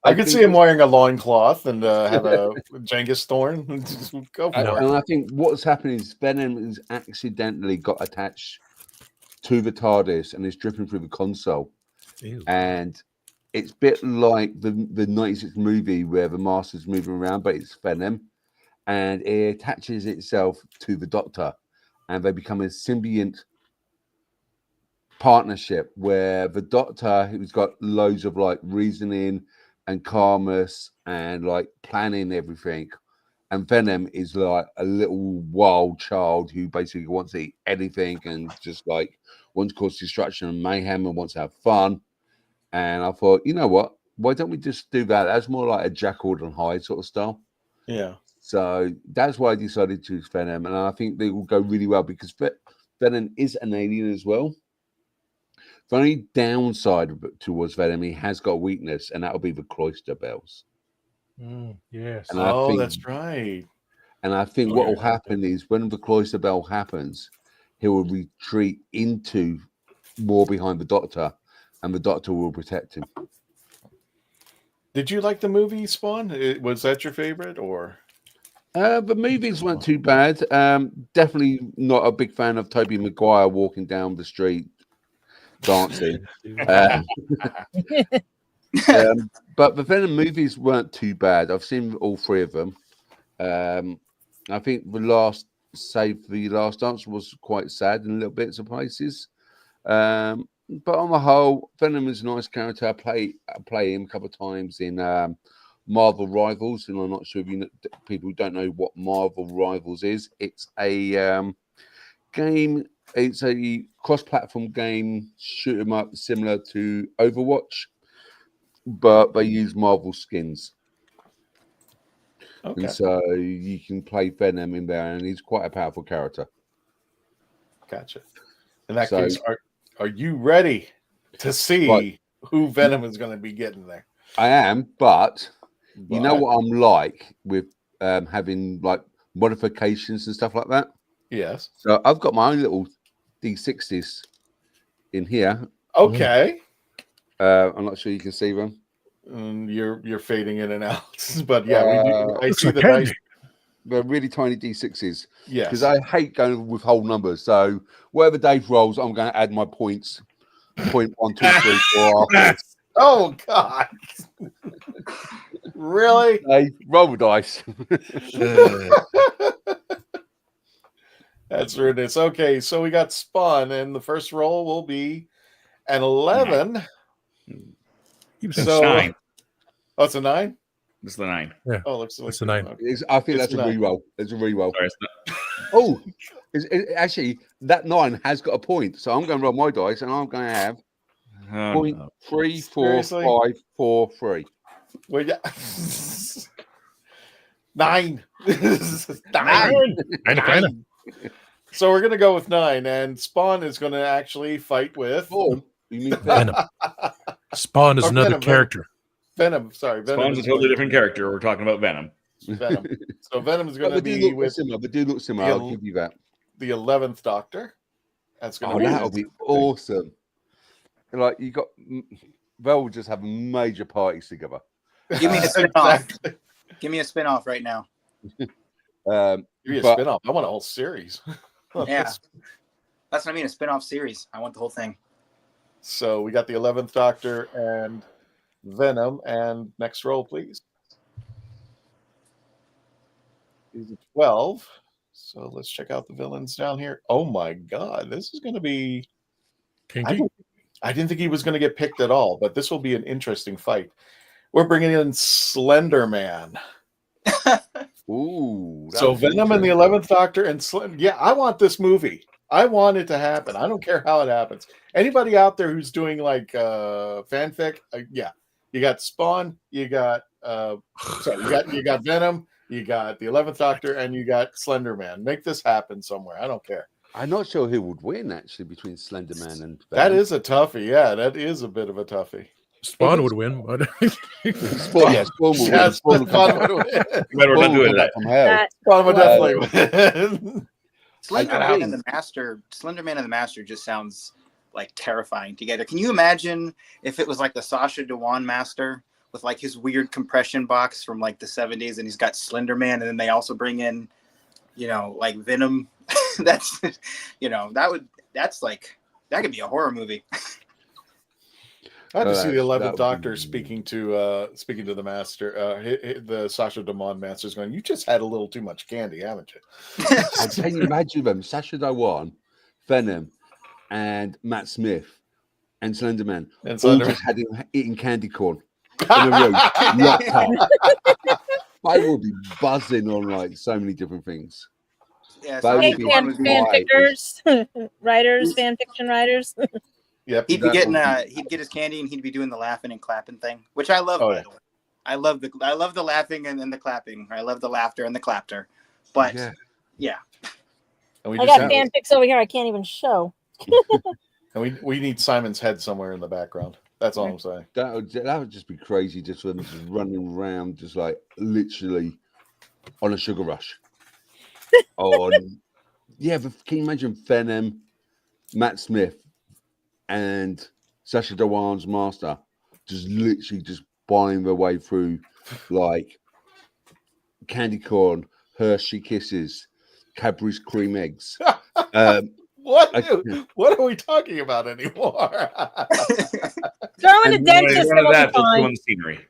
I could see him wearing a loincloth and have a Genghis thorn. Go for it. And I think what's happening is Venom has accidentally got attached to the TARDIS and it's dripping through the console. Ew. And it's a bit like the 96 movie where the Master's moving around, but it's Venom. And it attaches itself to the Doctor. And they become a symbiont partnership where the Doctor, who's got loads of like reasoning and calmness and like planning everything, and Venom is like a little wild child who basically wants to eat anything and just like wants to cause destruction and mayhem and wants to have fun. And I thought, you know what, why don't we just do that? That's more like a Jekyll and Hyde sort of style. Yeah. So that's why I decided to choose Venom, and I think they will go really well because Venom is an alien as well. The only downside towards Venom, he has got a weakness, and that'll be the cloister bells. Yes. And I think, that's right. And I think what will happen is when the cloister bell happens, he will retreat into more behind the Doctor, and the Doctor will protect him. Did you like the movie Spawn? Was that your favorite, or? The movies weren't too bad. Definitely not a big fan of Tobey Maguire walking down the street dancing. But the Venom movies weren't too bad. I've seen all three of them. I think the last dance was quite sad in little bits of places. But on the whole, Venom is a nice character. I play him a couple of times in Marvel Rivals, and I'm not sure if people who don't know what Marvel Rivals is. It's a game. It's a cross-platform game, shoot 'em up, similar to Overwatch, but they use Marvel skins. Okay. And so you can play Venom in there, and he's quite a powerful character. Gotcha. In that case, are you ready to see who Venom is going to be getting there? I am, but you know what I'm like with having like modifications and stuff like that? Yes. So I've got my own little D60s in here. Okay. I'm not sure you can see them. You're fading in and out, but yeah, we do. I see the dice. They're really tiny D60s. Yes. Because I hate going with whole numbers. So whatever Dave rolls, I'm going to add my points. 0.1, 2, 3, 4. Oh God! Really? Dave, roll the dice. That's where it is. Okay, so we got Spawn, and the first roll will be an 11. So 9. Oh, it's a 9? It's the 9. Yeah. Oh, looks like it's a 9. I think that's a reroll. It's a reroll. Oh, actually, that 9 has got a point. So I'm going to roll my dice, and I'm going to have 0.3, 4, 5, 4, 3. Well, yeah. 9. 9. So we're going to go with 9, and Spawn is going to actually fight with... Oh, you mean Venom. Spawn is another character. Venom, sorry. Venom Spawn's a totally different character. We're talking about Venom. Venom. So Venom is going to be with... Similar, but do look similar. I'll give you that. The 11th Doctor. That's going to be... that'll be awesome. Like, you got... They'll just have major parties together. Give me a spin-off. Give me a spin-off right now. Give me a spin-off. I want a whole series. Yeah. That's what I mean, a spin-off series. I want the whole thing. So we got the 11th Doctor and Venom. And next roll, please. Is it 12? So let's check out the villains down here. Oh my God, this is going to be... I didn't think he was going to get picked at all, but this will be an interesting fight. We're bringing in Slender Man. Ooh. So Venom and the 11th Doctor and yeah, I want this movie. I want it to happen. I don't care how it happens. Anybody out there who's doing like fanfic? Yeah, you got Spawn, you got you got Venom, you got the 11th Doctor, and you got Slender Man. Make this happen somewhere. I don't care. I'm not sure who would win actually between Slender Man and Venom. That is a toughie. Yeah, that is a bit of a toughie. Spawn would win, but Spawn would win. Spawn would win. Spawn would definitely win. Slender Man and the Master just sounds like terrifying together. Can you imagine if it was like the Sacha Dhawan Master with like his weird compression box from like the 70s, and he's got Slender Man, and then they also bring in, that That could be a horror movie. I had to see the 11th Doctor speaking to the Master, the Sasha Dhawan Master's going, "You just had a little too much candy, haven't you?" Can you imagine them? Sasha Dhawan, Venom, and Matt Smith, and Slenderman, all just had him eating candy corn in a room, locked up. I will be buzzing on like so many different things. Yeah, fan pickers, writers, fan fiction writers. Yep. He'd be getting he'd get his candy and he'd be doing the laughing and clapping thing, which I love. By the way, I love the laughing and the clapping. I love the laughter and the clapter. But yeah. I got fanfics over here I can't even show. And we need Simon's head somewhere in the background. That's all I'm saying. That would just be crazy, just for them just running around, just like literally on a sugar rush. Yeah, but can you imagine Venom, Matt Smith, and Sasha Dhawan's Master just literally just buying their way through like candy corn, Hershey Kisses, Cadbury's cream eggs. What are we talking about anymore? Throw in a dentist. On scenery.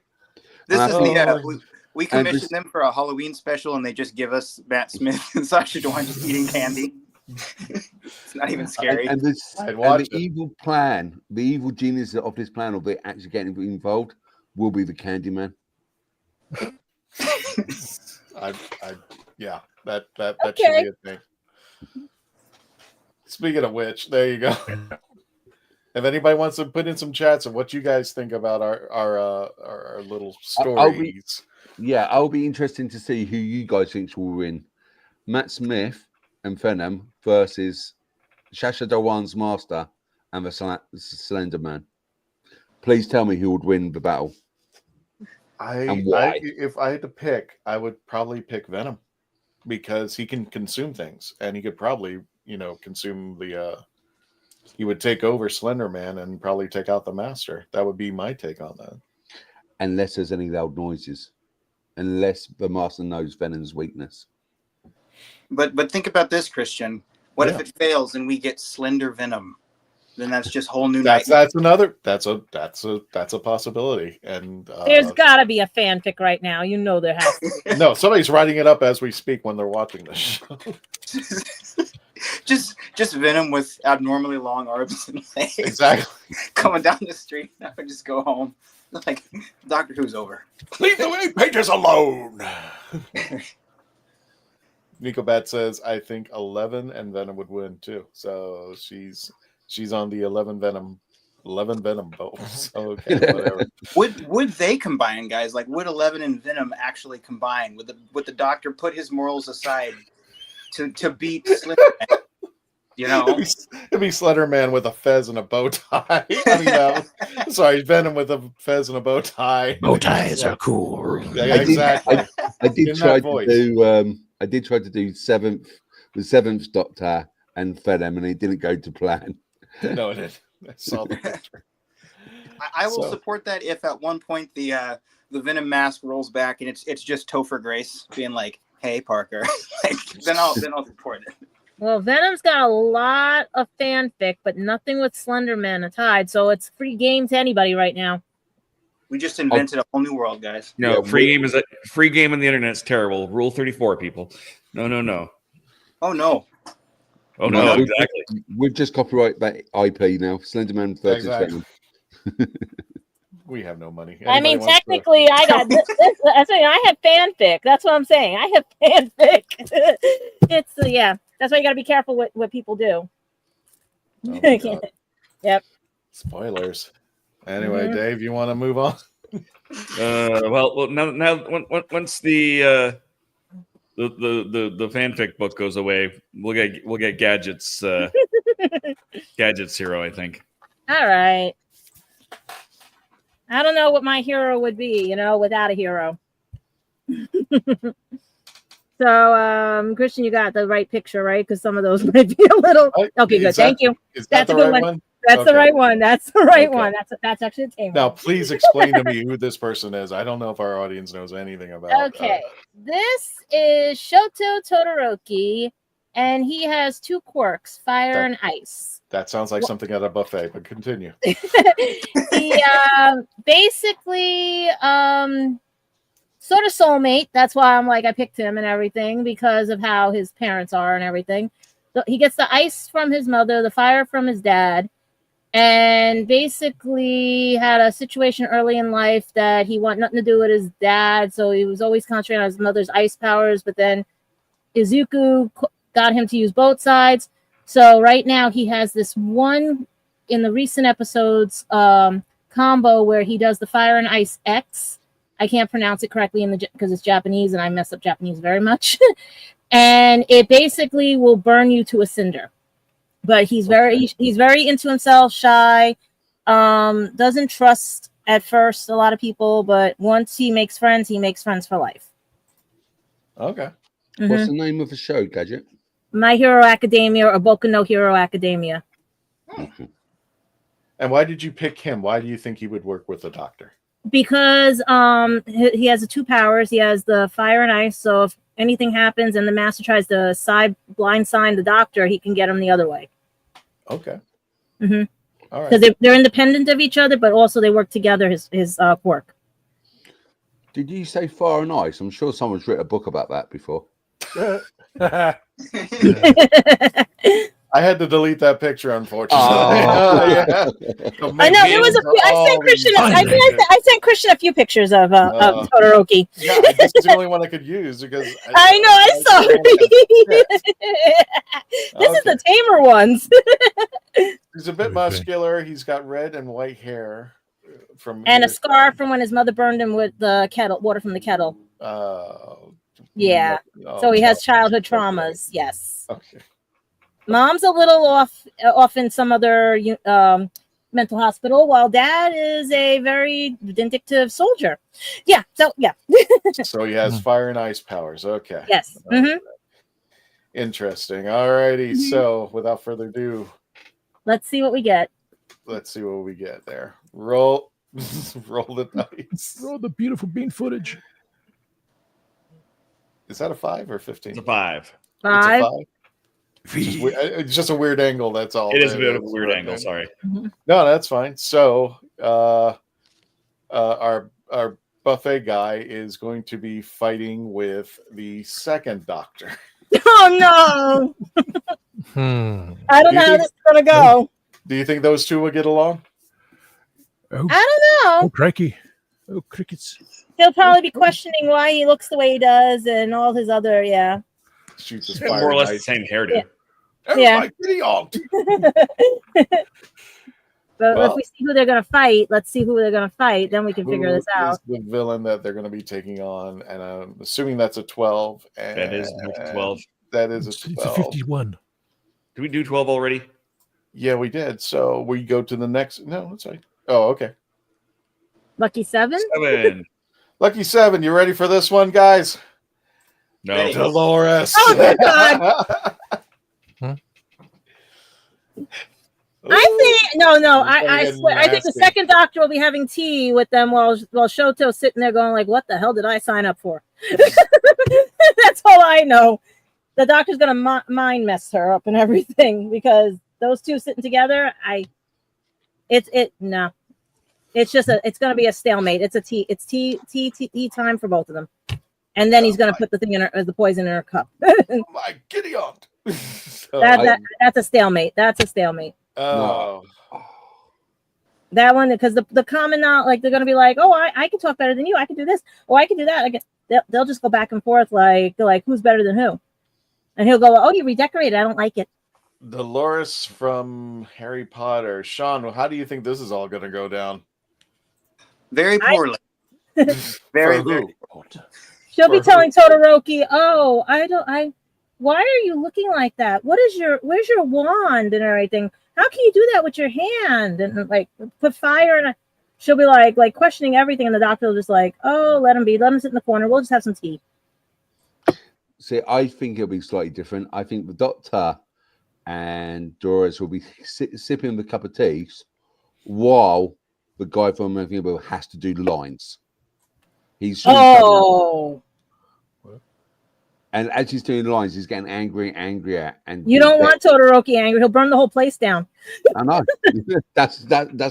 This is the we commissioned them for a Halloween special, and they just give us Matt Smith and Sasha Dhawan just eating candy. It's not even scary. And the evil plan, the evil genius of this plan, of it actually getting involved, will be the Candyman. That should be a thing. Speaking of which, there you go. If anybody wants to put in some chats of what you guys think about our little stories, I'll be interested to see who you guys think will win: Matt Smith and Venom versus Sasha Dhawan's Master and the Slender Man. Please tell me who would win the battle. If I had to pick, I would probably pick Venom because he can consume things, and he could probably, consume the. He would take over Slender Man and probably take out the Master. That would be my take on that. Unless there's any loud noises, unless the Master knows Venom's weakness. But think about this, Christian. What if it fails and we get Slender Venom? Then that's just whole new. That's a possibility. And there's got to be a fanfic right now. There has to be. No, somebody's writing it up as we speak when they're watching this show. just Venom with abnormally long arms and legs. Exactly. Coming down the street. I would just go home. Like Doctor Who's over. Leave the wing pages alone. Nico Bat says, I think 11 and Venom would win too. So she's on the 11 Venom boat. So okay, whatever. Would they combine, guys? Like, would 11 and Venom actually combine? Would the Doctor put his morals aside to beat Slender Man? It'd be Slender Man with a fez and a bow tie. Venom with a fez and a bow tie. Bow ties are cool. Yeah, exactly. I did try to do the seventh Doctor and Venom, and it didn't go to plan. No, it didn't. I saw the picture. I will support that if at one point the Venom mask rolls back and it's just Topher Grace being like, "Hey, Parker," then I'll support it. Well, Venom's got a lot of fanfic, but nothing with Slender Man tied, so it's free game to anybody right now. We just invented a whole new world, guys. No, free game on the internet is terrible. Rule 34, people. No. Oh no. Oh no, exactly. We've just copyrighted that IP now. Slenderman versus Venom. We have no money. I mean, technically, I got this. I have fanfic. That's what I'm saying. I have fanfic. It's that's why you got to be careful what people do. Oh Yep. Spoilers. Anyway, Dave, you want to move on? Well, now once the fanfic book goes away, we'll get gadgets. Gadgets hero, I think. All right. I don't know what my hero would be, without a hero. So, Christian, you got the right picture, right? Because some of those might be a little. Okay, good. Thank you. That's a good one. That's the right one. That's the right one. That's actually a tame. Now, please explain to me who this person is. I don't know if our audience knows anything about. Okay, this is Shoto Todoroki, and he has two quirks: fire and ice. That sounds like something at a buffet, but continue. He basically sort of soulmate. That's why I'm like, I picked him and everything because of how his parents are and everything. He gets the ice from his mother, the fire from his dad, and basically had a situation early in life that he wanted nothing to do with his dad, so he was always concentrating on his mother's ice powers, but then Izuku got him to use both sides. So right now he has this one in the recent episodes combo where he does the fire and ice X. I can't pronounce it correctly because it's Japanese and I mess up Japanese very much. And it basically will burn you to a cinder. But he's very into himself, shy, doesn't trust at first a lot of people, but once he makes friends for life. Okay. Mm-hmm. What's the name of the show, Gadget? My Hero Academia or Boku no Hero Academia. And why did you pick him? Why do you think he would work with the Doctor? Because he has the two powers. He has the fire and ice, so if anything happens and the Master tries to blind sign the Doctor, he can get him the other way. Okay. Mm-hmm. All right. Because they're independent of each other, but also they work together, his quirk. Did you say fire and ice? I'm sure someone's written a book about that before. I had to delete that picture, unfortunately. Yeah. I know there was I sent Christian a few pictures of Todoroki. Yeah, this is the only one I could use because I saw it. This is the tamer ones. He's a bit muscular. He's got red and white hair and a scar from when his mother burned him with the water from the kettle. Yeah. So he has childhood traumas. Yes. Okay. Mom's a little off in some other mental hospital, while Dad is a very vindictive soldier. Yeah. So yeah. So he has fire and ice powers. Okay. Yes. Mm-hmm. Interesting. All righty. Mm-hmm. So without further ado, let's see what we get. Let's see what we get there. Roll the dice. Roll the beautiful bean footage. Is that a 5 or 15? It's a 5. 5. It's a 5. It's just a weird angle. That's all. It is a bit of a weird angle. Sorry. Mm-hmm. No, that's fine. So, our buffet guy is going to be fighting with the second Doctor. Oh no! I don't know how this is gonna go. Do you think those two will get along? Oh, I don't know. Oh, crikey! Oh, crickets! He'll probably be questioning why he looks the way he does and all his other Shoots his more or less the same hairdo. Yeah. But Well, if we see who they're going to fight, let's see who they're going to fight. Then we can figure this out. The villain that they're going to be taking on, and I'm assuming that's a 12. And That is a 12. That is a 12. It's a 51. Did we do 12 already? Yeah, we did. So we go to the next. No, that's right. Oh, okay. Lucky 7? 7. Lucky 7. You ready for this one, guys? No. Dolores. Oh, my God. I think I swear. I think the second Doctor will be having tea with them while Shoto's sitting there going like, "What the hell did I sign up for?" That's all I know. The Doctor's gonna mind mess her up and everything because those two sitting together. It's gonna be a stalemate. It's tea time for both of them, and then he's gonna put the thing in the poison in her cup. My giddy aunt. That's a stalemate. That's a stalemate. Oh. That one, because the common now, like they're gonna be like, oh, I can talk better than you. I can do this. Oh, I can do that. They'll just go back and forth like who's better than who, and he'll go, oh, you redecorated. I don't like it. Dolores from Harry Potter. Sean, how do you think this is all going to go down? Very poorly. Very poorly. She'll be telling Todoroki, oh, why are you looking like that? Where's your wand and everything? How can you do that with your hand? And like put fire and she'll be like questioning everything, and the Doctor will just like, oh, let him sit in the corner. We'll just have some tea. See, I think it'll be slightly different. I think the Doctor and Doris will be sipping the cup of tea while the guy from Multiverse has to do lines. He's And as he's doing the lines, he's getting angrier and angrier. And You don't want Todoroki angry. He'll burn the whole place down. I know. That's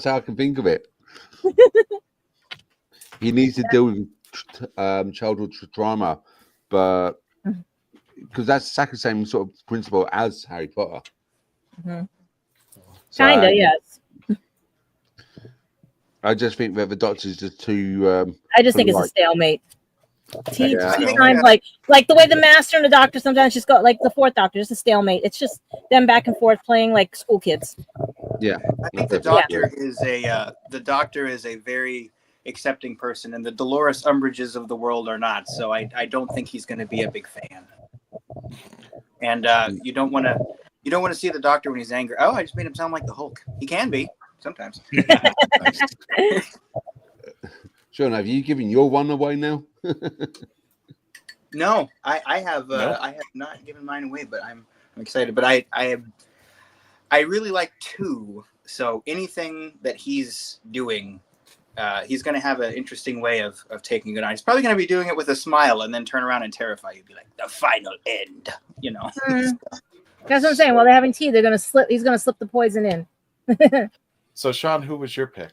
how I can think of it. He needs to deal with childhood trauma, but because that's exactly the same sort of principle as Harry Potter. Mm-hmm. So, Kinda, yes. I just think that the Doctor's just too. I just think it's a stalemate. Yeah. Sometimes, like the way the Master and the Doctor sometimes just go, like the Fourth Doctor, just a stalemate. It's just them back and forth playing like school kids. Yeah, I think the Doctor is a very accepting person, and the Dolores Umbridges of the world are not. So I don't think he's going to be a big fan. And you don't want to see the Doctor when he's angry. Oh, I just made him sound like the Hulk. He can be sometimes. Sean, have you given your one away now? No, I have not given mine away, but I'm excited. But I really like 2. So anything that he's doing, he's going to have an interesting way of taking it on. He's probably going to be doing it with a smile and then turn around and terrify you. Be like, the final end, you know. That's what I'm saying. While they're having tea, they're gonna slip. He's gonna slip the poison in. So, Sean, who was your pick?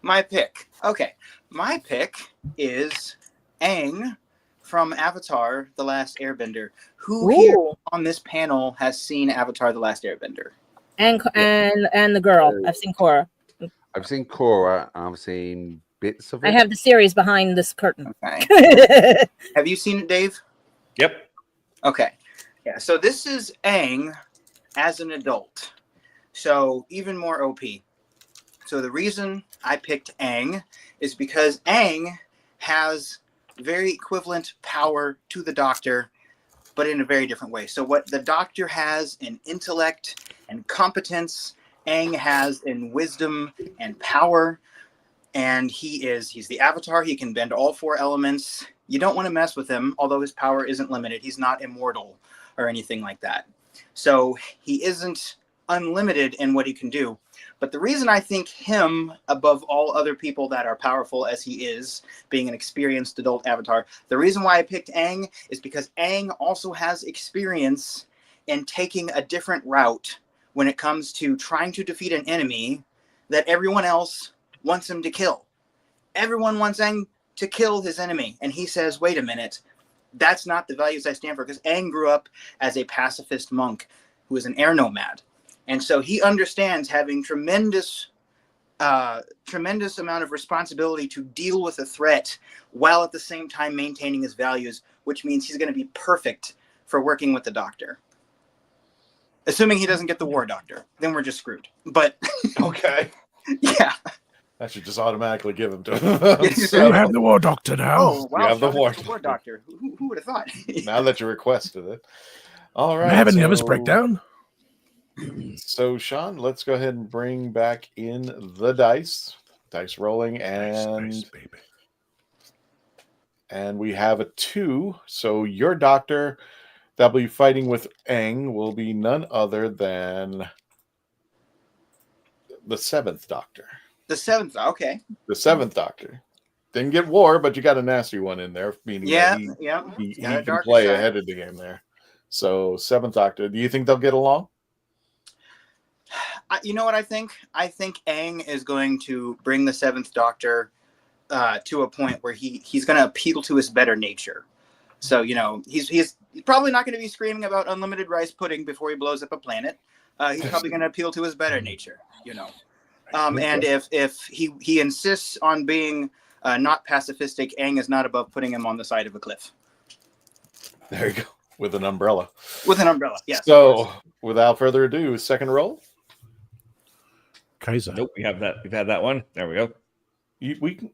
My pick. Okay, my pick is Aang from Avatar: The Last Airbender. Who here on this panel has seen Avatar: The Last Airbender? And the girl. I've seen Korra. I've seen Korra. I've seen bits of it. I have the series behind this curtain. Okay. Have you seen it, Dave? Yep. Okay. Yeah. So this is Aang as an adult. So even more OP. So the reason I picked Aang is because Aang has very equivalent power to the Doctor, but in a very different way. So what the Doctor has in intellect and competence, Aang has in wisdom and power. And he's the Avatar. He can bend all 4 elements. You don't want to mess with him, although his power isn't limited. He's not immortal or anything like that. So he isn't unlimited in what he can do. But the reason I think him above all other people that are powerful as he is, being an experienced adult Avatar, the reason why I picked Aang is because Aang also has experience in taking a different route when it comes to trying to defeat an enemy that everyone else wants him to kill. Everyone wants Aang to kill his enemy. And he says, wait a minute, that's not the values I stand for, because Aang grew up as a pacifist monk who is an air nomad. And so he understands having tremendous amount of responsibility to deal with a threat while at the same time maintaining his values, which means he's going to be perfect for working with the Doctor. Assuming he doesn't get the War Doctor, then we're just screwed. But okay. Yeah. I should just automatically give him to him. So you have the War Doctor now. Oh, wow. You have the War Doctor. Who would have thought? Now that you requested it. All right. Am I having the others breakdown? So, Sean, let's go ahead and bring back in the dice. Dice rolling, and baby. And we have a 2. So your Doctor that'll be fighting with Aang will be none other than the 7th Doctor. The 7th, okay. The 7th Doctor. Didn't get War, but you got a nasty one in there, meaning that he can play ahead of the game there. So 7th Doctor, do you think they'll get along? You know what I think? I think Aang is going to bring the 7th Doctor to a point where he's going to appeal to his better nature. So, you know, he's probably not going to be screaming about unlimited rice pudding before he blows up a planet. He's probably going to appeal to his better nature, you know. And if he insists on being not pacifistic, Aang is not above putting him on the side of a cliff. There you go. With an umbrella. With an umbrella, yes. So, without further ado, second roll. Kaiser. Nope, we've had that one. There we go. We can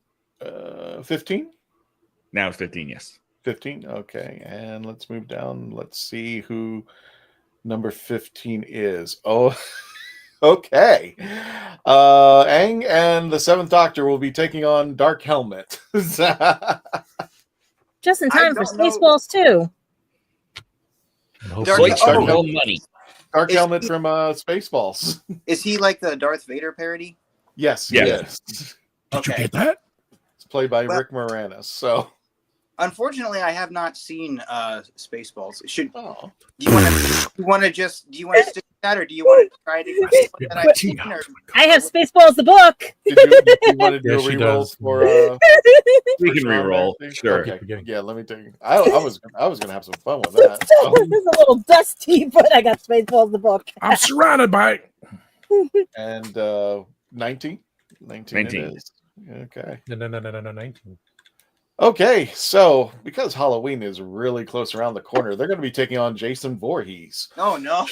15? Now it's 15, yes. 15, okay. And let's move down. Let's see who number 15 is. Oh, okay. Aang and the 7th Doctor will be taking on Dark Helmet. Just in time for Spaceballs 2. Dark Helmet from Spaceballs. Is he like the Darth Vader parody? Yes. Yes. Did you get that? It's played by Rick Moranis. So. Unfortunately, I have not seen Spaceballs. Do Oh. you want to stick with that, or do you want to try to get that I've seen, or, I have Spaceballs the book. Did you want to do a she reroll does. for We can reroll. Sure. Okay. Yeah, let me take. I was gonna have some fun with that. So. It's a little dusty, but I got Spaceballs the book. I'm surrounded by it. And 19 it is. Okay. No, 19. Okay, so because Halloween is really close around the corner, they're going to be taking on Jason Voorhees. oh no,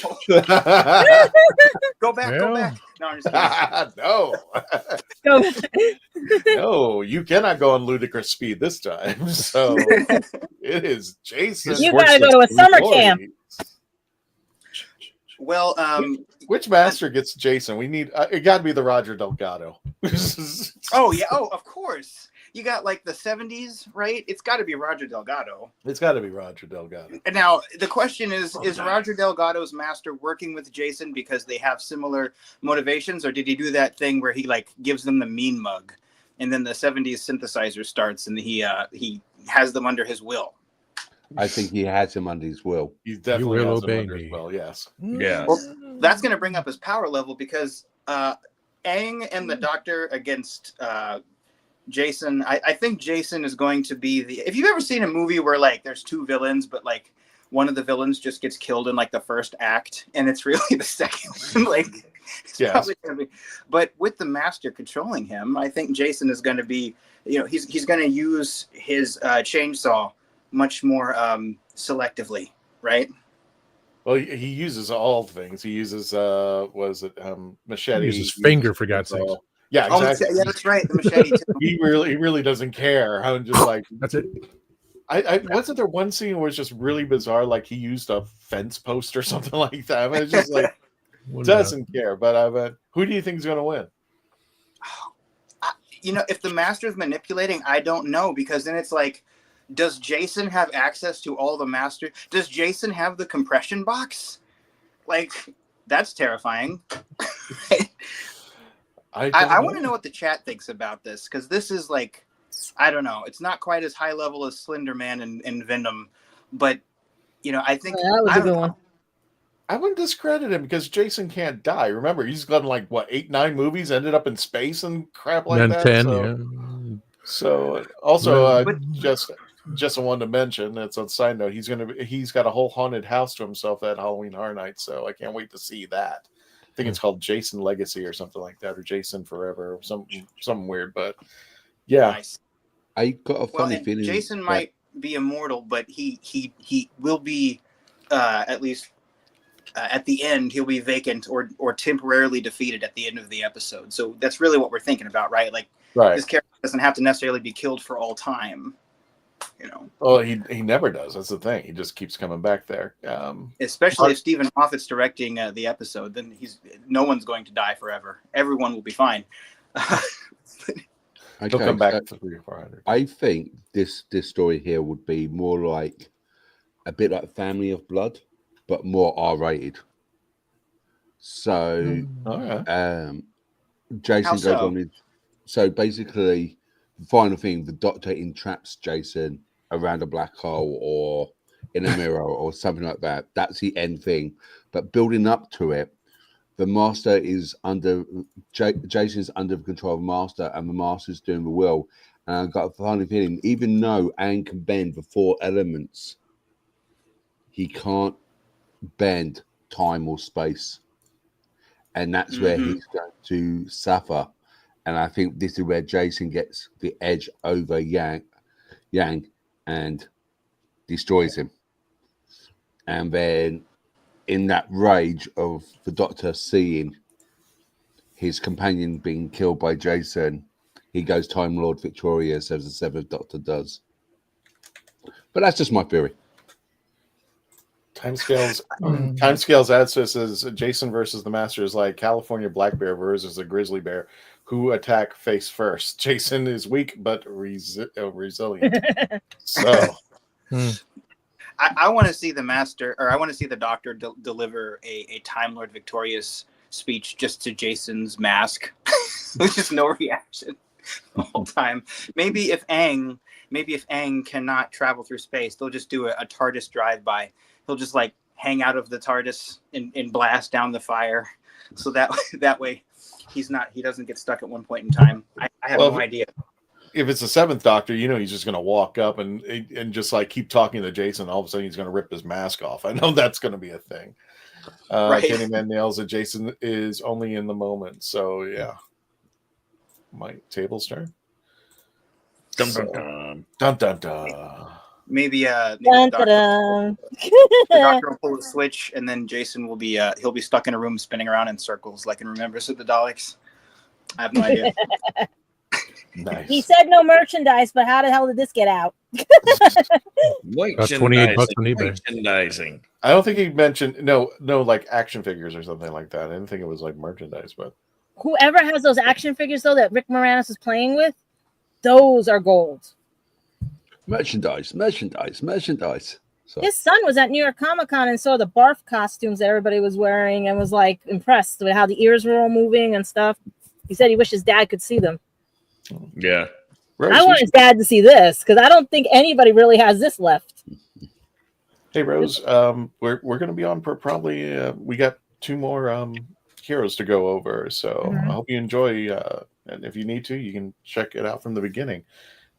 go back. No, I'm just kidding. No, Go. no, you cannot go on ludicrous speed this time. So it is Jason. You gotta go to a summer camp. Well, which master gets Jason? We need it. Got to be the Roger Delgado. oh yeah, of course. You got like the 70s, right? It's got to be Roger Delgado. It's got to be Roger Delgado. And now the question is Roger Delgado's master working with Jason because they have similar motivations, or did he do that thing where he like gives them the mean mug, and then the 70s synthesizer starts and he has them under his will? I think he has him under his will. He's definitely will has him obey under his me. will. Yes. Yeah. Well, that's going to bring up his power level because Aang and the Doctor against Jason. I think Jason is going to be if you've ever seen a movie where like there's two villains, but like one of the villains just gets killed in like the first act, and it's really the second one. Like, it's probably gonna be. But with the master controlling him, I think Jason is going to be, he's going to use his chainsaw much more selectively, right? Well, he uses all things. He uses machete. He uses finger, for God's sake. Yeah, exactly. Yeah, that's right. The machete too. he really doesn't care. I'm just like, that's it. I wasn't there one scene where it's just really bizarre, like he used a fence post or something like that. I mean, it's just like doesn't care. But who do you think is going to win? If the master's manipulating, I don't know, because then it's like, does Jason have access to all the master? Does Jason have the compression box? Like, that's terrifying. I want to know what the chat thinks about this, because this is like, I don't know. It's not quite as high level as Slender Man and Venom, but I think that was a good one. I wouldn't discredit him because Jason can't die. Remember, he's done like 8, 9 movies, ended up in space and crap like then that. 10, so, yeah. So also, just wanted to mention, that's a side note. He's got a whole haunted house to himself at Halloween Horror Nights, so I can't wait to see that. I think it's called Jason Legacy or something like that, or Jason Forever, or something weird. But yeah, nice. I got a funny feeling. Jason might be immortal, but he will be at least at the end. He'll be vacant or temporarily defeated at the end of the episode. So that's really what we're thinking about, right? Like, this character doesn't have to necessarily be killed for all time. Well, he never does. That's the thing. He just keeps coming back there. Especially if Stephen Moffat's directing the episode, then no one's going to die forever. Everyone will be fine. He'll come back to 300 or 400. I think this story here would be more like a bit like Family of Blood, but more R-rated. So, Jason goes on. So basically, the final thing, the Doctor entraps Jason around a black hole or in a mirror or something like that. That's the end thing. But building up to it, the Master is Jason's under the control of the Master, and the Master's doing the will. And I've got a funny feeling, even though Aang can bend the 4 elements, he can't bend time or space. And that's where he's going to suffer. And I think this is where Jason gets the edge over Yang and destroys him. And then in that rage of the Doctor seeing his companion being killed by Jason, he goes Time Lord victorious, as the 7th Doctor does. But that's just my theory. Timescales adds to this as Jason versus the Master is like California black bear versus a grizzly bear. Who attack face first? Jason is weak but resilient. So, I want to see the Master, or I want to see the Doctor deliver a Time Lord victorious speech just to Jason's mask, with just no reaction the whole time. Maybe if Aang maybe if Aang cannot travel through space, they'll just do a TARDIS drive-by. He'll just like hang out of the TARDIS and blast down the fire, so that way he doesn't get stuck at one point in time. I have no idea. If it's the seventh Doctor, he's just going to walk up and just like keep talking to Jason. All of a sudden, he's going to rip his mask off. I know that's going to be a thing. Right. Candyman nails that Jason is only in the moment. So yeah, my table's turn. Dun, dun, dun. Dun, dun, dun. Maybe Dun, the Doctor will pull the switch, and then Jason will be he'll be stuck in a room spinning around in circles like in Remembrance of the Daleks. I have no idea. Nice. He said no merchandise, but how the hell did this get out? About $28 on eBay. Merchandising. I don't think he mentioned no like action figures or something like that. I didn't think it was like merchandise, but Whoever has those action figures though that Rick Moranis is playing with, those are gold. Merchandise. So, His son was at New York Comic Con and saw the barf costumes that everybody was wearing and was like impressed with how the ears were all moving and stuff. He said he wished his dad could see them. Yeah. Rose, I want his dad to see this because I don't think anybody really has this left. Hey Rose, we're going to be on for probably we got 2 more heroes to go over, so I hope you enjoy. And if you need to, you can check it out from the beginning.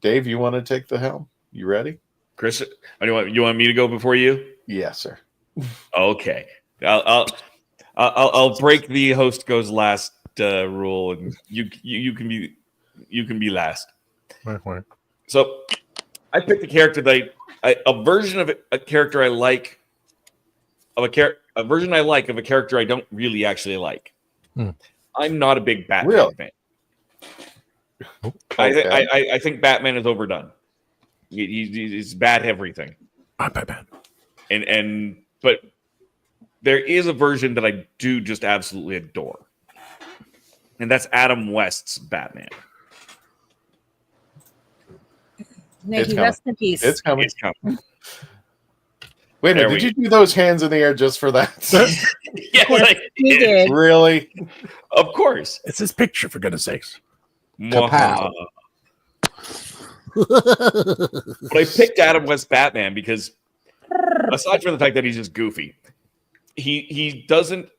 Dave, you want to take the helm? You ready? Chris, you want me to go before you? Yes, sir. Okay. I'll break the host goes last rule, and you can be last. Right. So I picked a character that a version of a character I like, of a version I like of a character I don't really actually like. I'm not a big Batman fan. I think Batman is overdone. He's bad everything. I'm Batman. But there is a version that I do just absolutely adore. And that's Adam West's Batman. May he rest in peace. It's coming. It's coming. Wait a minute, did you do those hands in the air just for that? Yes, I did. Really? Of course. It's his picture, for goodness sakes. Kapow. But I picked Adam West Batman because, aside from the fact that he's just goofy, he's not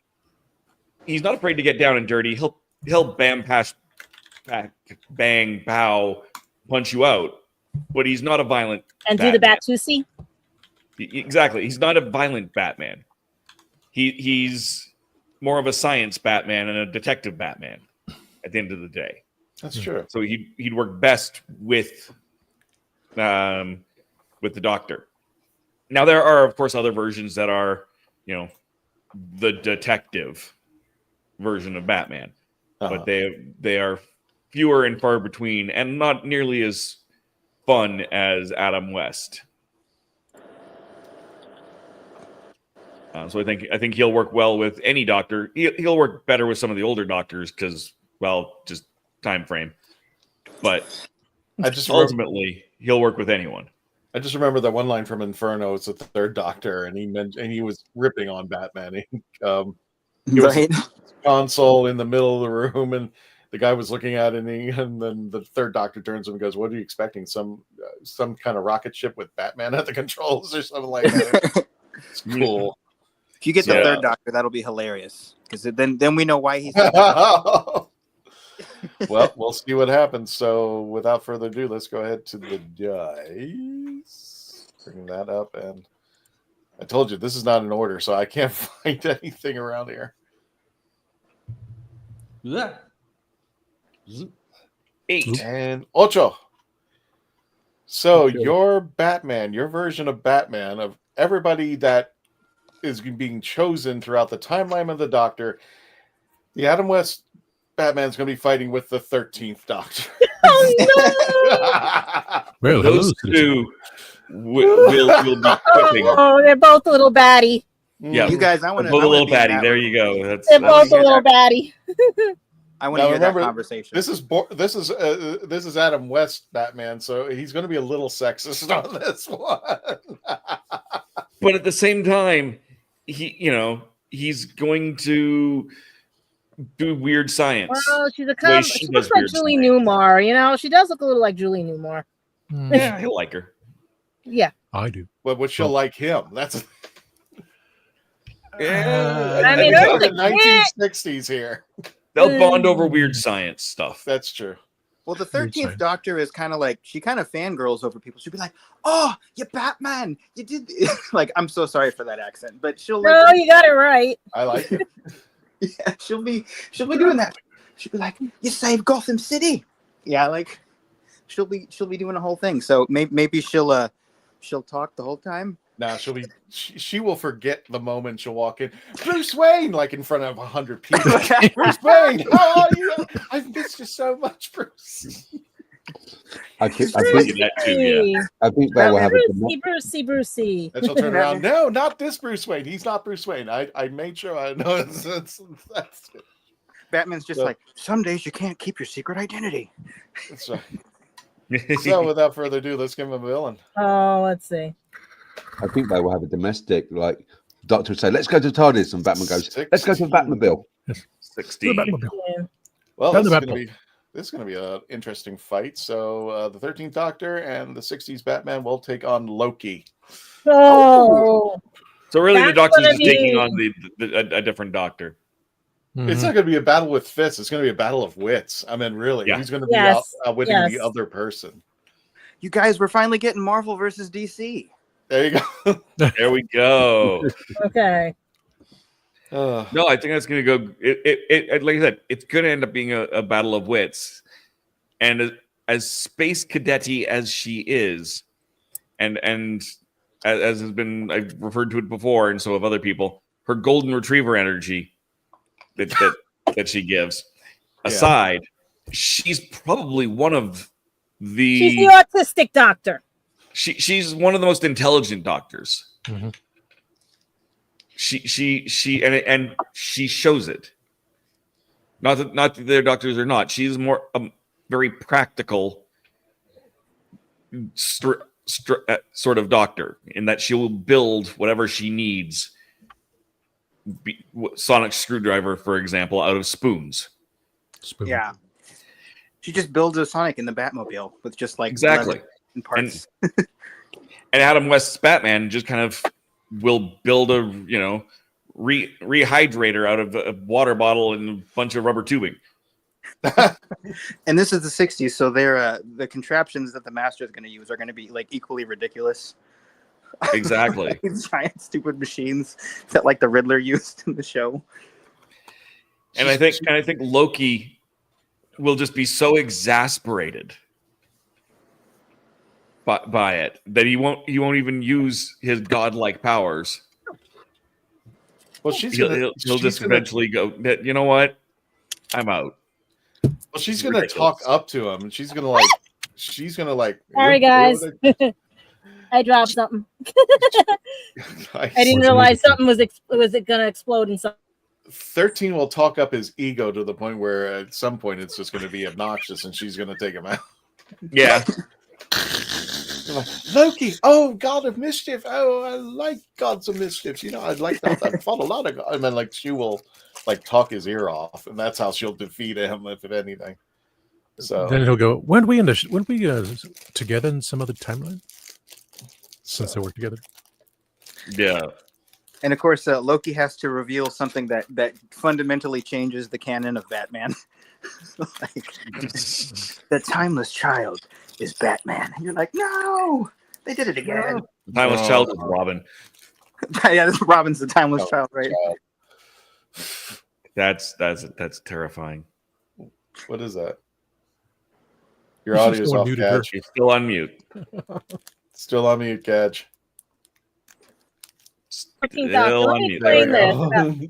afraid to get down and dirty. He'll bang, pow, punch you out, but he's not a violent And Batman. do the Batusi? Exactly. He's not a violent Batman. He's more of a science Batman and a detective Batman at the end of the day. That's true. So he'd work best with the Doctor. Now there are, of course, other versions that are, the detective version of Batman, but they are fewer and far between, and not nearly as fun as Adam West. So I think he'll work well with any Doctor. He'll work better with some of the older Doctors because, well, just time frame. But ultimately, he'll work with anyone. I just remember that one line from Inferno. It's the third Doctor, and he was ripping on Batman. He was Right. console in the middle of the room, and the guy was looking at it, and then the third Doctor turns to him and goes, "What are you expecting? Some kind of rocket ship with Batman at the controls or something like that?" It's cool. If you get the third Doctor, that'll be hilarious because then we know why he's. Well, we'll see what happens. So, without further ado, let's go ahead to the dice. Bring that up, and I told you this is not in order, so I can't find anything around here. Yeah. 8 and 8. So your Batman, your version of Batman, of everybody that is being chosen throughout the timeline of the Doctor, the Adam West Batman's going to be fighting with the 13th Doctor. Oh no! Well, those two will be quipping. Oh, they're both a little batty. Yeah, you guys, I want to. Both a little baddie. There you go. They're both a little batty. I want to hear that conversation. This is Adam West Batman, so he's going to be a little sexist on this one. But at the same time, he's going to do weird science. Well, she looks like Julie Newmar. She does look a little like Julie Newmar. Yeah, he'll like her. Yeah. I do. But she'll like him. That's. Yeah, I mean, the Earth's like, 1960s here. they'll bond over weird science stuff. That's true. Well, the Weird 13th science. Doctor is kind of like, she kind of fangirls over people. She'll be like, "Oh, you Batman, you did." Like, I'm so sorry for that accent, but she'll like, No, you got it right. I like it. yeah, she'll be doing that. She'll be like, "You saved Gotham City." Yeah, like she'll be doing a whole thing. So maybe she'll talk the whole time. Now she will forget the moment she'll walk in. Bruce Wayne, like in front of 100 people. Bruce Wayne, how are you? I've missed you so much, Bruce. I think that too, yeah. I think that will have a Brucey. And she'll turn around. No, not this Bruce Wayne. He's not Bruce Wayne. I made sure I know. That's Batman's just like, some days you can't keep your secret identity. That's right. So without further ado, let's give him a villain. Oh, let's see. I think they will have a domestic, like Doctor would say, "Let's go to TARDIS," and Batman goes, "Let's go to the Batmobile." 16. Yeah. Well, Down this the is going to be an interesting fight. So the 13th Doctor and the 60s Batman will take on Loki. Oh. So really, the That's Doctor's gonna just taking be- on a different Doctor. It's not going to be a battle with fists. It's going to be a battle of wits. I mean, really, Yeah. who's going to be Yes. outwitting Yes. the other person? You guys, we're finally getting Marvel versus DC. There you go. There we go. Okay. No, I think that's going to go. It like I said, it's going to end up being a battle of wits. And as space cadet-y as she is, and as has been, I've referred to it before, and so have other people, her golden retriever energy that she gives aside, she's probably one of She's the autistic doctor. She's one of the most intelligent doctors. Mm-hmm. She and she shows it. Not that their doctors are not. She's more very practical sort of doctor in that she will build whatever she needs. Sonic screwdriver, for example, out of spoons. Yeah. She just builds a Sonic in the Batmobile with just like Exactly. leather and parts. And Adam West's Batman just kind of will build a rehydrator out of a water bottle and a bunch of rubber tubing. And this is the 60s, so they're the contraptions that the Master is going to use are going to be like equally ridiculous. Exactly. Giant stupid machines that like the Riddler used in the show. And I think Loki will just be so exasperated by it that he won't even use his godlike powers. Well, he'll just eventually go, you know what? I'm out. Well, she's going to talk up to him, and she's going to like. Sorry, guys. I dropped something. I didn't realize something was going to explode inside. 13 will talk up his ego to the point where at some point it's just going to be obnoxious, and she's going to take him out. Yeah. Like, Loki, oh god of mischief, oh I like gods of mischief. I'd like that. I'd fought a lot of. I mean, like she will like talk his ear off, and that's how she'll defeat him, if anything. So then he'll go. Weren't we together in some other timeline? Since they work together. Yeah. And of course, Loki has to reveal something that fundamentally changes the canon of Batman. Like, the timeless child is Batman. And you're like, no, they did it again. The timeless child is Robin. Yeah, Robin's the timeless child, right? That's terrifying. What is that? Your audio is off, Gadge. You're still on mute. Still on mute, Gadge. Let me explain this.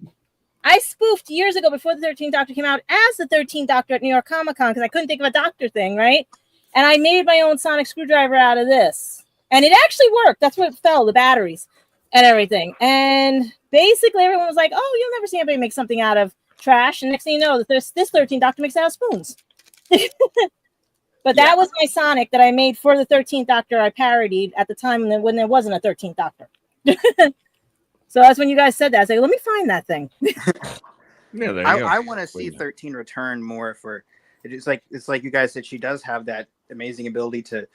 I spoofed years ago before the 13th Doctor came out as the 13th Doctor at New York Comic Con because I couldn't think of a doctor thing, right? And I made my own sonic screwdriver out of this. And it actually worked. That's what it fell, the batteries and everything. And basically everyone was like, oh, you'll never see anybody make something out of trash. And next thing you know, this 13th Doctor makes it out of spoons. But that was my Sonic that I made for the 13th Doctor I parodied at the time when there wasn't a 13th Doctor. So that's when you guys said that. I was like, let me find that thing. Yeah, I want to see 13 return more for it's like you guys said, she does have that amazing ability to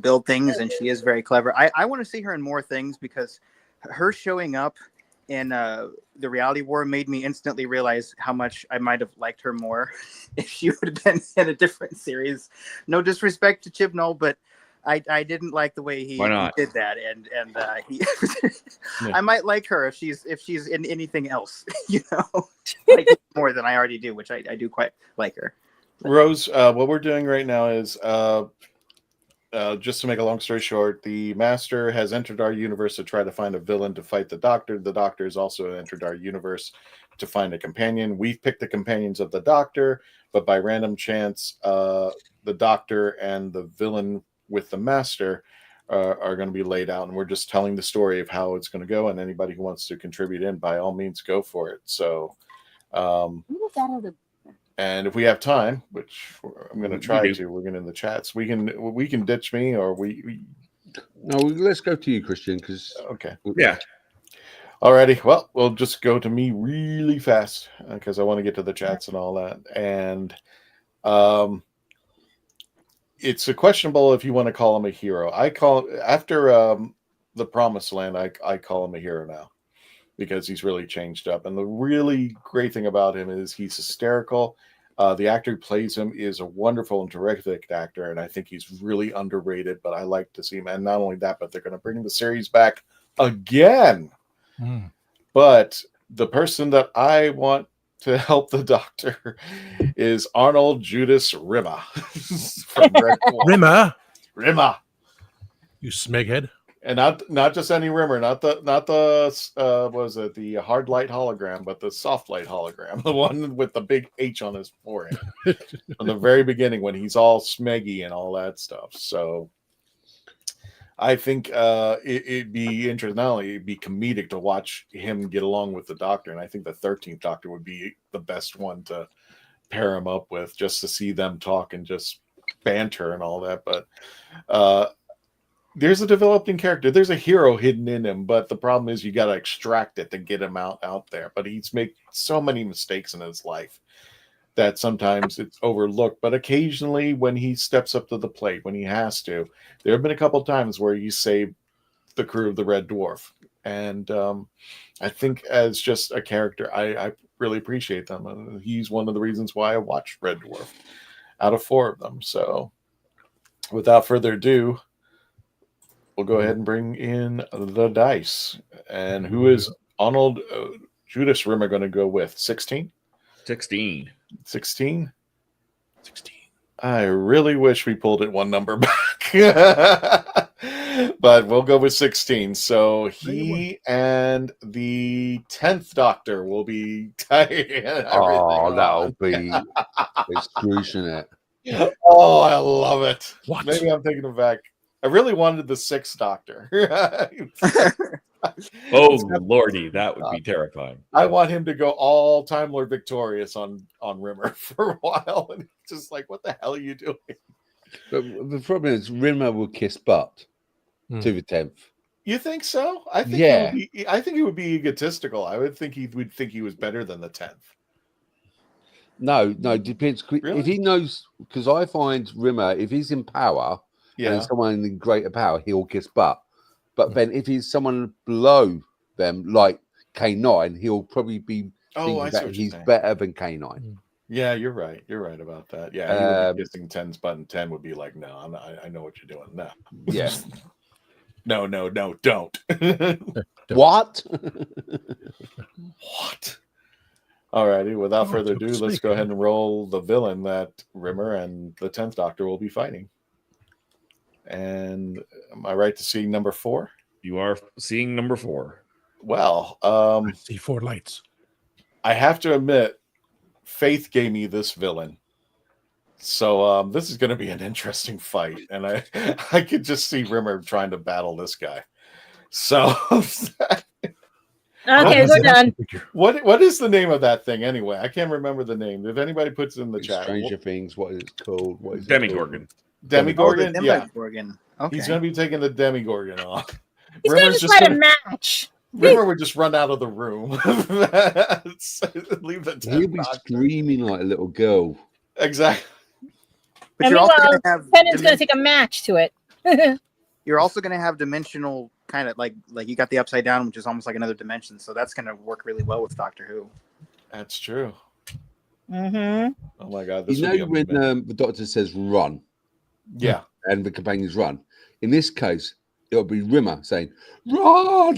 build things, and she is very clever. I want to see her in more things, because her showing up in the Reality War made me instantly realize how much I might have liked her more if she would have been in a different series. No disrespect to Chibnall, but I didn't like the way he did that, and I might like her if she's in anything else, like more than I already do, which I do quite like her. Rose, what we're doing right now is just to make a long story short, the Master has entered our universe to try to find a villain to fight the Doctor. The Doctor has also entered our universe to find a companion. We've picked the companions of the Doctor, but by random chance, the Doctor and the villain with the Master are going to be laid out, and we're just telling the story of how it's going to go, and anybody who wants to contribute in, by all means, go for it. So, and if we have time, which I'm going to try to, we're going in the chats. We can ditch me, or No, let's go to you, Christian. Because yeah. Alrighty. Well, we'll just go to me really fast because I want to get to the chats and all that. And it's a questionable if you want to call him a hero. I call after the Promised Land, I call him a hero now, because he's really changed up. And the really great thing about him is he's hysterical. The actor who plays him is a wonderful and terrific actor, and I think he's really underrated, but I like to see him. And not only that, but they're going to bring the series back again. But the person that I want to help the Doctor is Arnold Judas Rimmer. From Rimmer? Rimmer. You smeghead. And not just any Rimmer, not the what was it, the hard light hologram, but the soft light hologram, the one with the big H on his forehead from the very beginning when he's all smeggy and all that stuff. So I think it'd be interesting. Not only it'd be comedic to watch him get along with the Doctor, and I think the 13th Doctor would be the best one to pair him up with, just to see them talk and just banter and all that. But there's a developing character. There's a hero hidden in him, but the problem is you got to extract it to get him out there. But he's made so many mistakes in his life that sometimes it's overlooked. But occasionally, when he steps up to the plate, when he has to, there have been a couple times where he saved the crew of the Red Dwarf. And I think as just a character, I really appreciate them. And he's one of the reasons why I watched Red Dwarf out of 4 of them. So without further ado, we'll go ahead and bring in the dice. And who is Arnold Judas Rimmer going to go with? 16? 16. 16? 16. I really wish we pulled it one number back. But we'll go with 16. So he and the 10th Doctor will be tying everything. That'll be excruciating it. Oh, I love it. What? Maybe I'm taking it back. I really wanted the 6th Doctor. Oh, Lordy, that would be terrifying. I want him to go all Time Lord victorious on Rimmer for a while. And it's just like, what the hell are you doing? But the problem is Rimmer will kiss butt to the 10th. You think so? I think I think he would be egotistical. I would think he would think he was better than the 10th. No, depends. Really? If he knows, because I find Rimmer, if he's in power, and someone in greater power, he'll kiss butt. But then if he's someone below them, like K9, he'll probably be thinking that he's better than K9. Yeah, you're right. You're right about that. Yeah, he would be kissing 10's butt, and 10 would be like, no, I know what you're doing. No. Yeah. No, don't. What? What? Alrighty, without further ado, let's go ahead and roll the villain that Rimmer and the 10th Doctor will be fighting. And am I right to see number 4? You are seeing number 4. Well, I see 4 lights. I have to admit, Faith gave me this villain. So this is going to be an interesting fight. And I could just see Rimmer trying to battle this guy. So okay, we're done. What is the name of that thing anyway? I can't remember the name. If anybody puts it in the chat. Stranger Things, what is it called? What is Demigorgon. Demigorgon? Yeah. Demigorgon. Okay. He's going to be taking the Demigorgon off. He's going to just fight a match. Rimmer would just run out of the room. Leave the He'll be screaming like a little girl. Exactly. But And you're also meanwhile, going to have Pennant's going to take a match to it. you're also going to have dimensional kind of like you got the upside down, which is almost like another dimension. So that's going to work really well with Doctor Who. That's true. Mm-hmm. Oh my God! This You would know be when the Doctor says "run," yeah, and the companions run. In this case, it'll be Rimmer saying "run."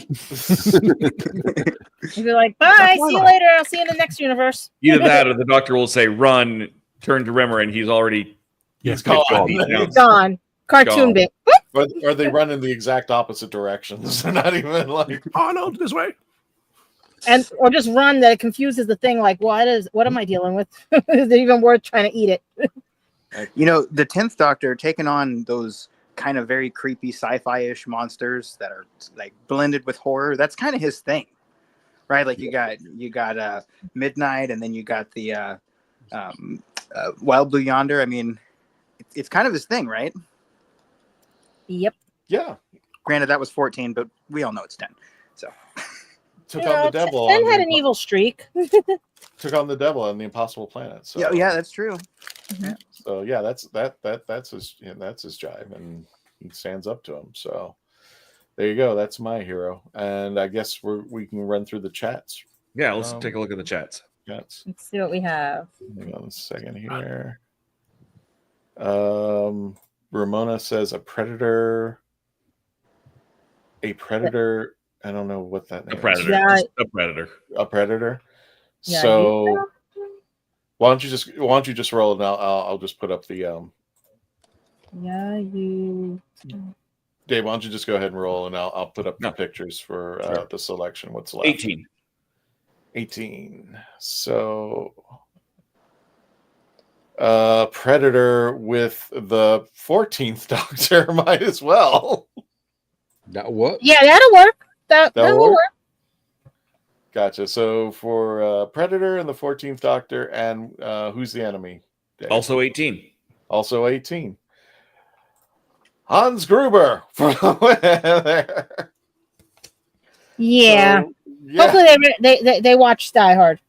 You'd be like, "Bye, see you later. I'll see you in the next universe." Either that, or the Doctor will say "run," turn to Rimmer, and he's already he's gone. Gone. Cartoon Gone. bit. Or they run in the exact opposite directions. They're not even like, oh no, this way. And or just run that it confuses the thing. Like, what am I dealing with? Is it even worth trying to eat it? You know, the 10th Doctor taking on those kind of very creepy sci-fi-ish monsters that are like blended with horror. That's kind of his thing, right? Like you got Midnight, and then you got the Wild Blue Yonder. I mean, it's kind of his thing, right? Yep. Yeah. Granted, that was 14, but we all know it's 10. So took on the devil. Ben had an evil streak. Took on the devil on the Impossible Planet. So yeah, that's true. Mm-hmm. So yeah, that's his jive, and he stands up to him. So there you go. That's my hero, and I guess we can run through the chats. Yeah, let's take a look at the chats. Let's see what we have. Hang on a second here. Ramona says a predator. I don't know what that name A predator. Yeah. Just a predator. A predator. Yeah, So why don't you just roll, and I'll just put up the Yeah, you. Dave, why don't you just go ahead and roll, and I'll put up the pictures for Sure. the selection. What's left? 18. So Predator with the 14th Doctor might as well. That'll work. Yeah, that'll work. That will work. Gotcha. So for Predator and the 14th Doctor, and who's the enemy? Dave? Also 18. Also 18. Hans Gruber for the win there. Yeah. So, yeah. Hopefully they watch Die Hard.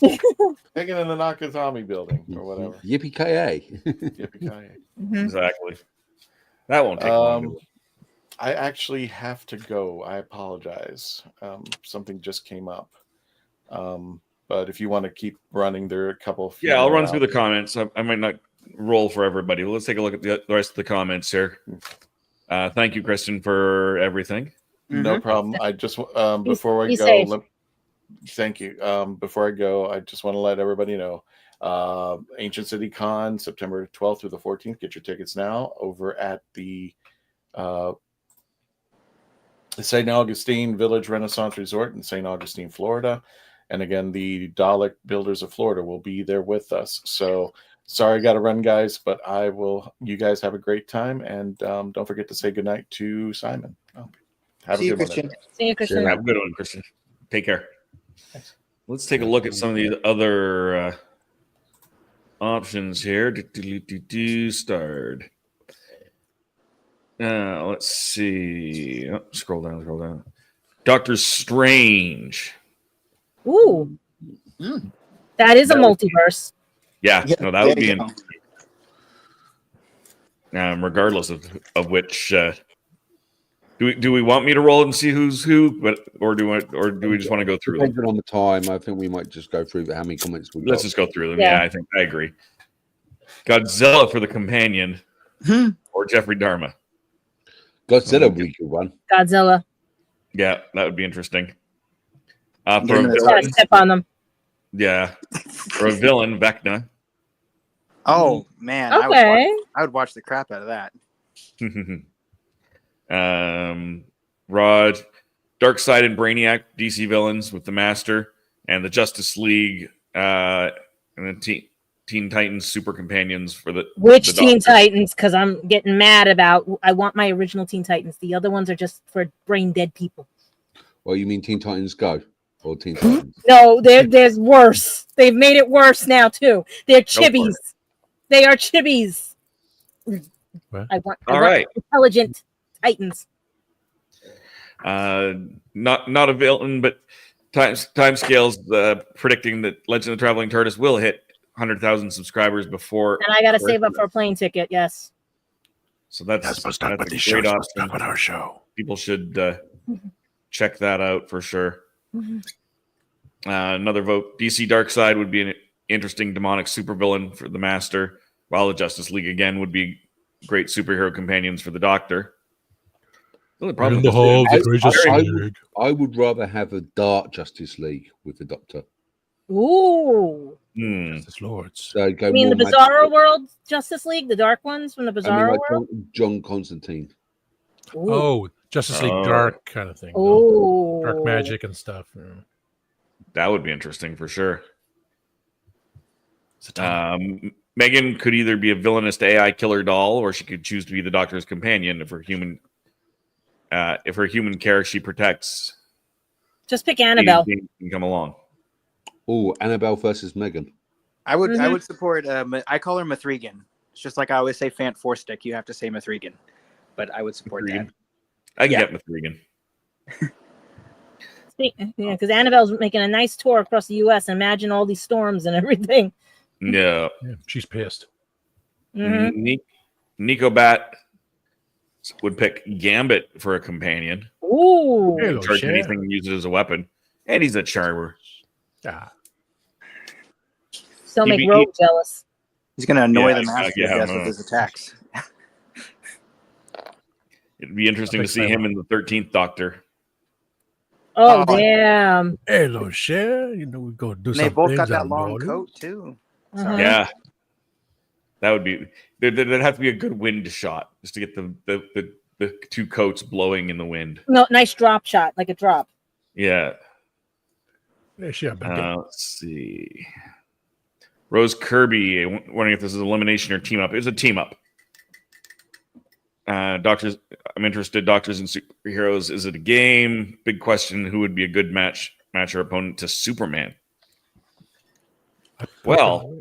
Taken in the Nakatomi building or whatever. Yippee-ki-yay. Yippee-ki-yay. Mm-hmm. Exactly. That won't take long. I actually have to go. I apologize. Something just came up. But if you want to keep running, there are a couple of... Yeah, I'll run through the comments. I might not roll for everybody. Well, let's take a look at the rest of the comments here. Thank you, Christian, for everything. No problem. I just before I Be go, safe. thank you. Before I go, I just want to let everybody know. Ancient City Con, September 12th through the 14th. Get your tickets now over at the St. Augustine Village Renaissance Resort in St. Augustine, Florida. And again, the Dalek Builders of Florida will be there with us. So sorry, I got to run, guys, but I will. You guys have a great time, and don't forget to say goodnight to Simon. Have See a you, good Christian. one. See you, Christian. Have a good one, Christian. Take care. Let's take a look at some of these other options here. Starred. Let's see. Oh, scroll down. Doctor Strange. Ooh. That is a multiverse. Yeah, no, that would be there you regardless of which. Do we want me to roll and see who's who, or do we just want to go through them? Depending on the time, I think we might just go through how many comments we got. Let's just go through them. Yeah. Yeah, I agree. Godzilla for the companion, or Jeffrey Dharma. Godzilla would be a good one. Godzilla. Yeah, that would be interesting. For a Yeah, Gotta villain, step on them. yeah, for a villain, Vecna. Oh man, Okay. I would watch the crap out of that. Rod, Darkseid and Brainiac, DC villains with the Master, and the Justice League, and the Teen Titans Super Companions for the Which the Teen Doctor. Titans? Because I'm getting mad about. I want my original Teen Titans. The other ones are just for brain dead people. Well, you mean Teen Titans Go or Teen Titans? No, there's worse. They've made it worse now too. They're Go for chibis. it. They are chibis. What? I want All right. intelligent Titans. Not a villain, but time scales predicting that Legend of the Traveling TARDIS will hit 100,000 subscribers before. And I got to save up for a plane ticket. Yes. So that's supposed to talk about a these great shows. option. Talk about our show. People should check that out for sure. Another vote. DC Darkseid would be an interesting demonic supervillain for the Master, while the Justice League again would be great superhero companions for the Doctor. The only problem In the is hall of the it's gracious very- I would rather have a dark Justice League with the Doctor. Ooh. Justice Lords. So go I mean, the more Bizarro World Justice League, the dark ones from the magic. Bizarro like World. John Constantine. Ooh. Oh, Justice League Dark kind of thing. Oh. Dark magic and stuff. That would be interesting for sure. Megan could either be a villainous AI killer doll, or she could choose to be the Doctor's companion if her human care she protects. Just pick Annabelle. Can come along. Oh, Annabelle versus Megan. I would support. I call her Mithrigan. It's just like I always say, Fant Four Stick. You have to say Mithrigan, but I would support that. I can get Mithrigan. Yeah, because Annabelle's making a nice tour across the U.S. Imagine all these storms and everything. No, she's pissed. Nico Bat would pick Gambit for a companion. Ooh, Charge anything and use it as a weapon, and he's a charmer. Still make Rogue jealous. He's going to annoy the Master with his attacks. It'd be interesting to see him in the 13th Doctor. Oh, damn. Hello, Cher. You know, we're going to do And something. they both got that long coat, too. Yeah. That would be... There'd have to be a good wind shot just to get the two coats blowing in the wind. No, nice drop shot, like a drop. Yeah. Yeah, let's see. Rose Kirby, wondering if this is elimination or team up. It's a team up. Doctors, I'm interested. Doctors and superheroes. Is it a game? Big question. Who would be a good match or opponent to Superman? Well,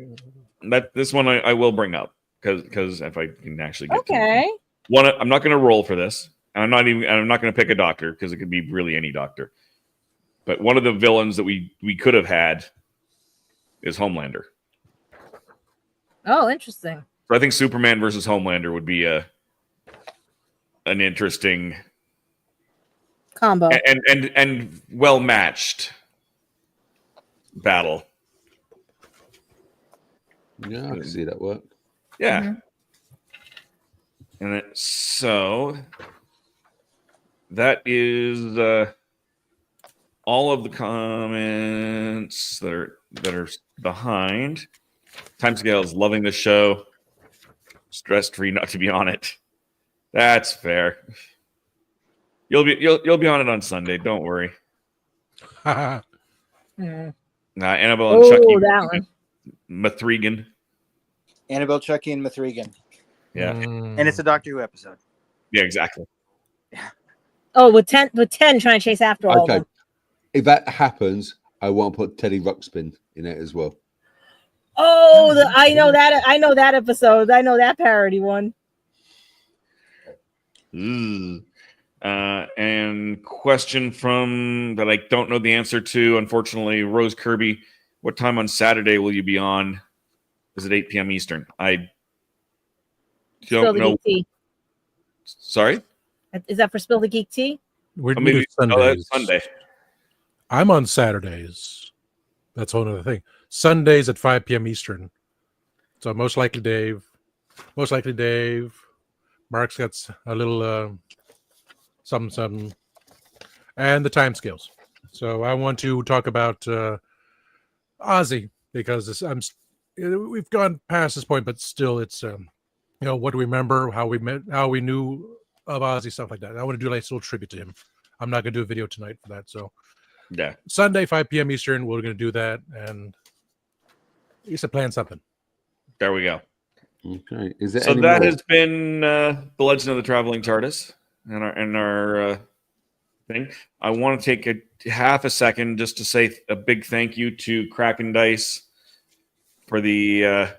this one I will bring up because if I can actually get to one, I'm not going to roll for this. I'm not going to pick a doctor because it could be really any doctor. But one of the villains that we could have had is Homelander. Oh, interesting. So I think Superman versus Homelander would be an interesting combo and well matched battle. Yeah, I can see that work. Yeah. And so that is all of the comments that are behind. Timescale is loving the show. Stressed free not to be on it. That's fair. You'll be on it on Sunday. Don't worry. Annabelle and Chucky. That one. Mithrigan. Annabelle, Chucky, and Mithrigan. Yeah. And it's a Doctor Who episode. Yeah, exactly. Oh, with 10 trying to chase after all of them. If that happens, I want to put Teddy Ruxpin in it as well. Oh, I know that episode. I know that parody one. And question from that I don't know the answer to, unfortunately, Rose Kirby. What time on Saturday will you be on? Is it 8 p.m. Eastern? I don't know. Sorry? Is that for Spill the Geek Tea? We're maybe Sundays. Sunday. I'm on Saturdays. That's a whole other thing. Sundays at 5 p.m. Eastern. So most likely Dave. Mark's got a little something. And the time scales. So I want to talk about Ozzy because we've gone past this point, but still it's what do we remember, how we met, how we knew of Ozzy, stuff like that. I want to do a nice little tribute to him. I'm not going to do a video tonight for that. So yeah, Sunday 5 p.m. Eastern, we're going to do that, and we used to plan something. There we go. Okay. Is there so any that more? has been the Legend of the Traveling TARDIS and our thing. I want to take a half a second just to say a big thank you to Kraken Dice for the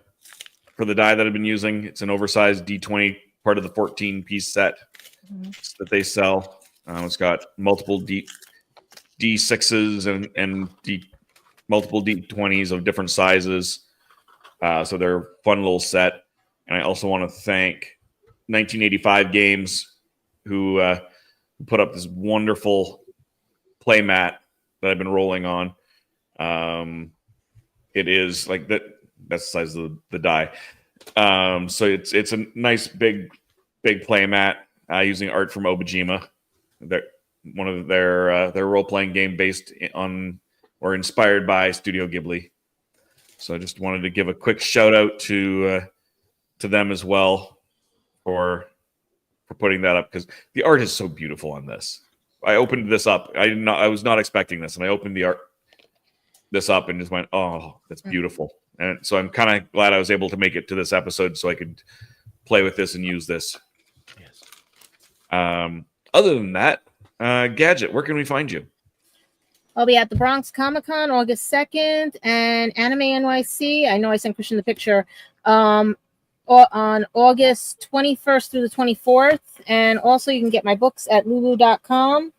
die that I've been using. It's an oversized D20, part of the 14-piece set that they sell. It's got multiple D6s and multiple D20s of different sizes. So they're a fun little set. And I also want to thank 1985 Games, who put up this wonderful play mat that I've been rolling on. It is like that. That's the size of the die. So it's a nice big play mat using art from Obajima. They're one of their role playing game based on or inspired by Studio Ghibli. So I just wanted to give a quick shout out to them as well for putting that up, because the art is so beautiful on this. I opened this up. I was not expecting this, and I opened this up and just went, oh, that's beautiful. And so I'm kind of glad I was able to make it to this episode so I could play with this and use this. Yes. Other than that, Gadget, where can we find you? I'll be at the Bronx Comic Con August 2nd and Anime NYC. I know I sent Christian the picture on August 21st through the 24th. And also you can get my books at lulu.com,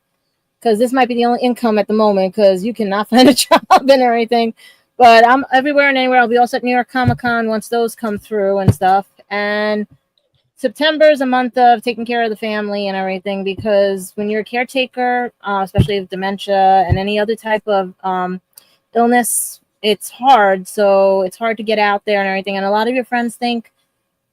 because this might be the only income at the moment, because you cannot find a job and everything. But I'm everywhere and anywhere. I'll be also at New York Comic Con once those come through and stuff. And September is a month of taking care of the family and everything, because when you're a caretaker, especially with dementia and any other type of illness, it's hard. So it's hard to get out there and everything. And a lot of your friends think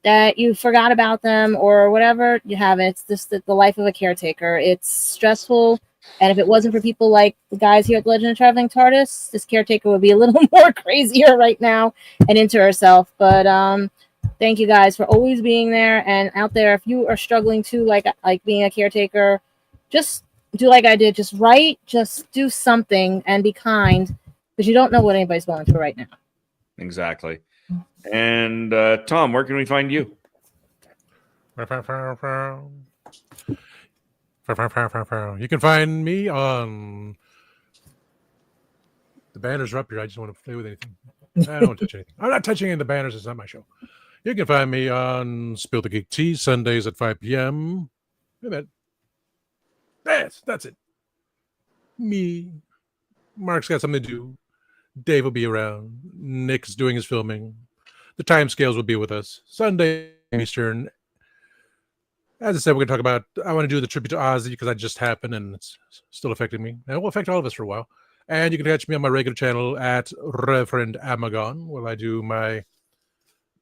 that you forgot about them or whatever. You haven't. It's just the life of a caretaker. It's stressful. And if it wasn't for people like the guys here at the Legend of Traveling TARDIS, this caretaker would be a little more crazier right now and into herself. But thank you guys for always being there and out there. If you are struggling too, like being a caretaker, just do like I did. Just write, just do something and be kind, because you don't know what anybody's going through right now. Exactly. And Tom, where can we find you? You can find me on the banners are up here. I just want to play with anything. I don't want to touch anything. I'm not touching any of the banners. It's not my show. You can find me on Spill the Geek Tea Sundays at 5 p.m. Look at that. That's it. Me. Mark's got something to do. Dave will be around. Nick's doing his filming. The time scales will be with us. Sunday Eastern. As I said, we're going to talk about, I want to do the tribute to Ozzy because that just happened and it's still affecting me. And it will affect all of us for a while. And you can catch me on my regular channel at Reverend Amagon, where I do my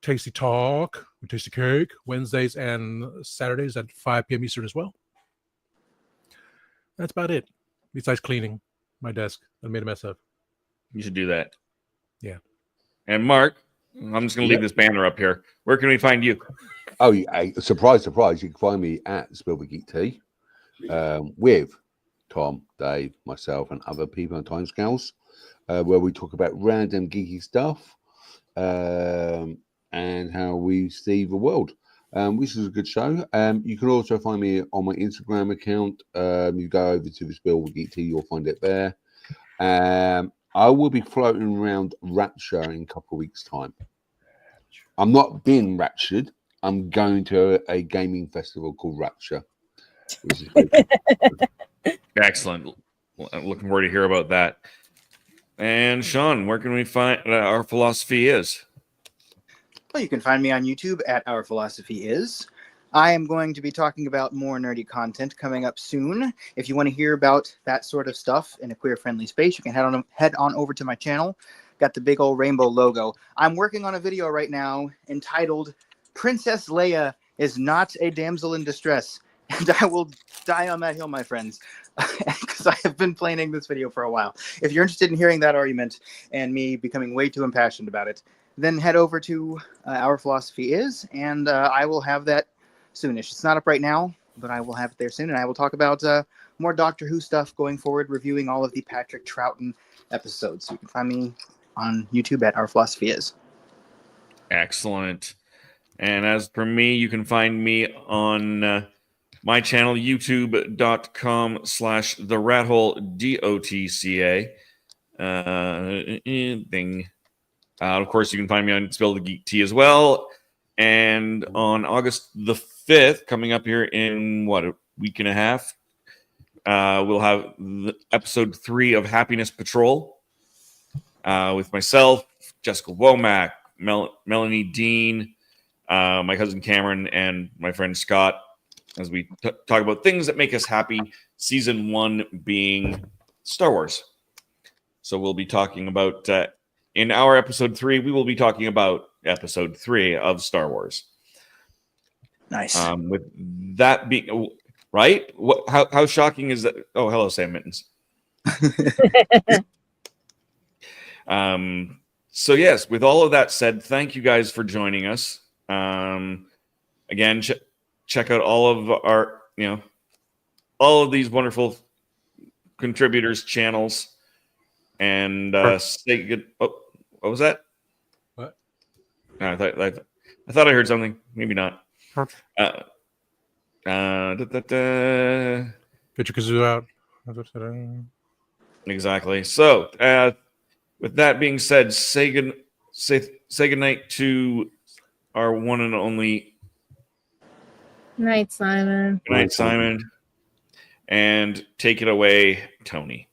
Tasty Talk, Tasty Cake, Wednesdays and Saturdays at 5 p.m. Eastern as well. That's about it. Besides cleaning my desk that I made a mess of. You should do that. Yeah. And Mark, I'm just going to leave this banner up here. Where can we find you? Oh, yeah, surprise, surprise. You can find me at Spill the Geek Tea with Tom, Dave, myself, and other people on Timescales, where we talk about random geeky stuff and how we see the world, which is a good show. You can also find me on my Instagram account. You go over to the Spill the Geek Tea, you'll find it there. I will be floating around Rapture in a couple of weeks' time. I'm not being raptured. I'm going to a gaming festival called Rapture. Which is Excellent. I'm looking forward to hear about that. And Sean, where can we find Our Philosophy Is? Well, you can find me on YouTube at Our Philosophy Is. I am going to be talking about more nerdy content coming up soon. If you want to hear about that sort of stuff in a queer-friendly space, you can head on over to my channel. Got the big old rainbow logo. I'm working on a video right now entitled Princess Leia is not a damsel in distress. And I will die on that hill, my friends, because I have been planning this video for a while. If you're interested in hearing that argument and me becoming way too impassioned about it, then head over to Our Philosophy Is, and I will have that soonish. It's not up right now, but I will have it there soon, and I will talk about more Doctor Who stuff going forward, reviewing all of the Patrick Troughton episodes. So you can find me on YouTube at Our Philosophy Is. Excellent. And as for me, you can find me on my channel, youtube.com/therathole, DOTCA. Thing. Of course, you can find me on Spill the Geek Tea as well. And on August the 5th, coming up here in, a week and a half, we'll have episode 3 of Happiness Patrol with myself, Jessica Womack, Melanie Dean, my cousin Cameron, and my friend Scott as we talk about things that make us happy. Season 1 being Star Wars. So we'll be talking about, in our episode 3, we will be talking about episode 3 of Star Wars. Nice. With that being, right? How shocking is that? Oh, hello, Sam Mittens. So yes, with all of that said, thank you guys for joining us. Again, check out all of our, all of these wonderful contributors' channels, and say good. Oh, what was that? What? No, I thought I heard something. Maybe not. Get your kazoo out. Exactly. So, with that being said, say goodnight to our one and only. Night, Simon. Good night, Simon. And take it away, Tony.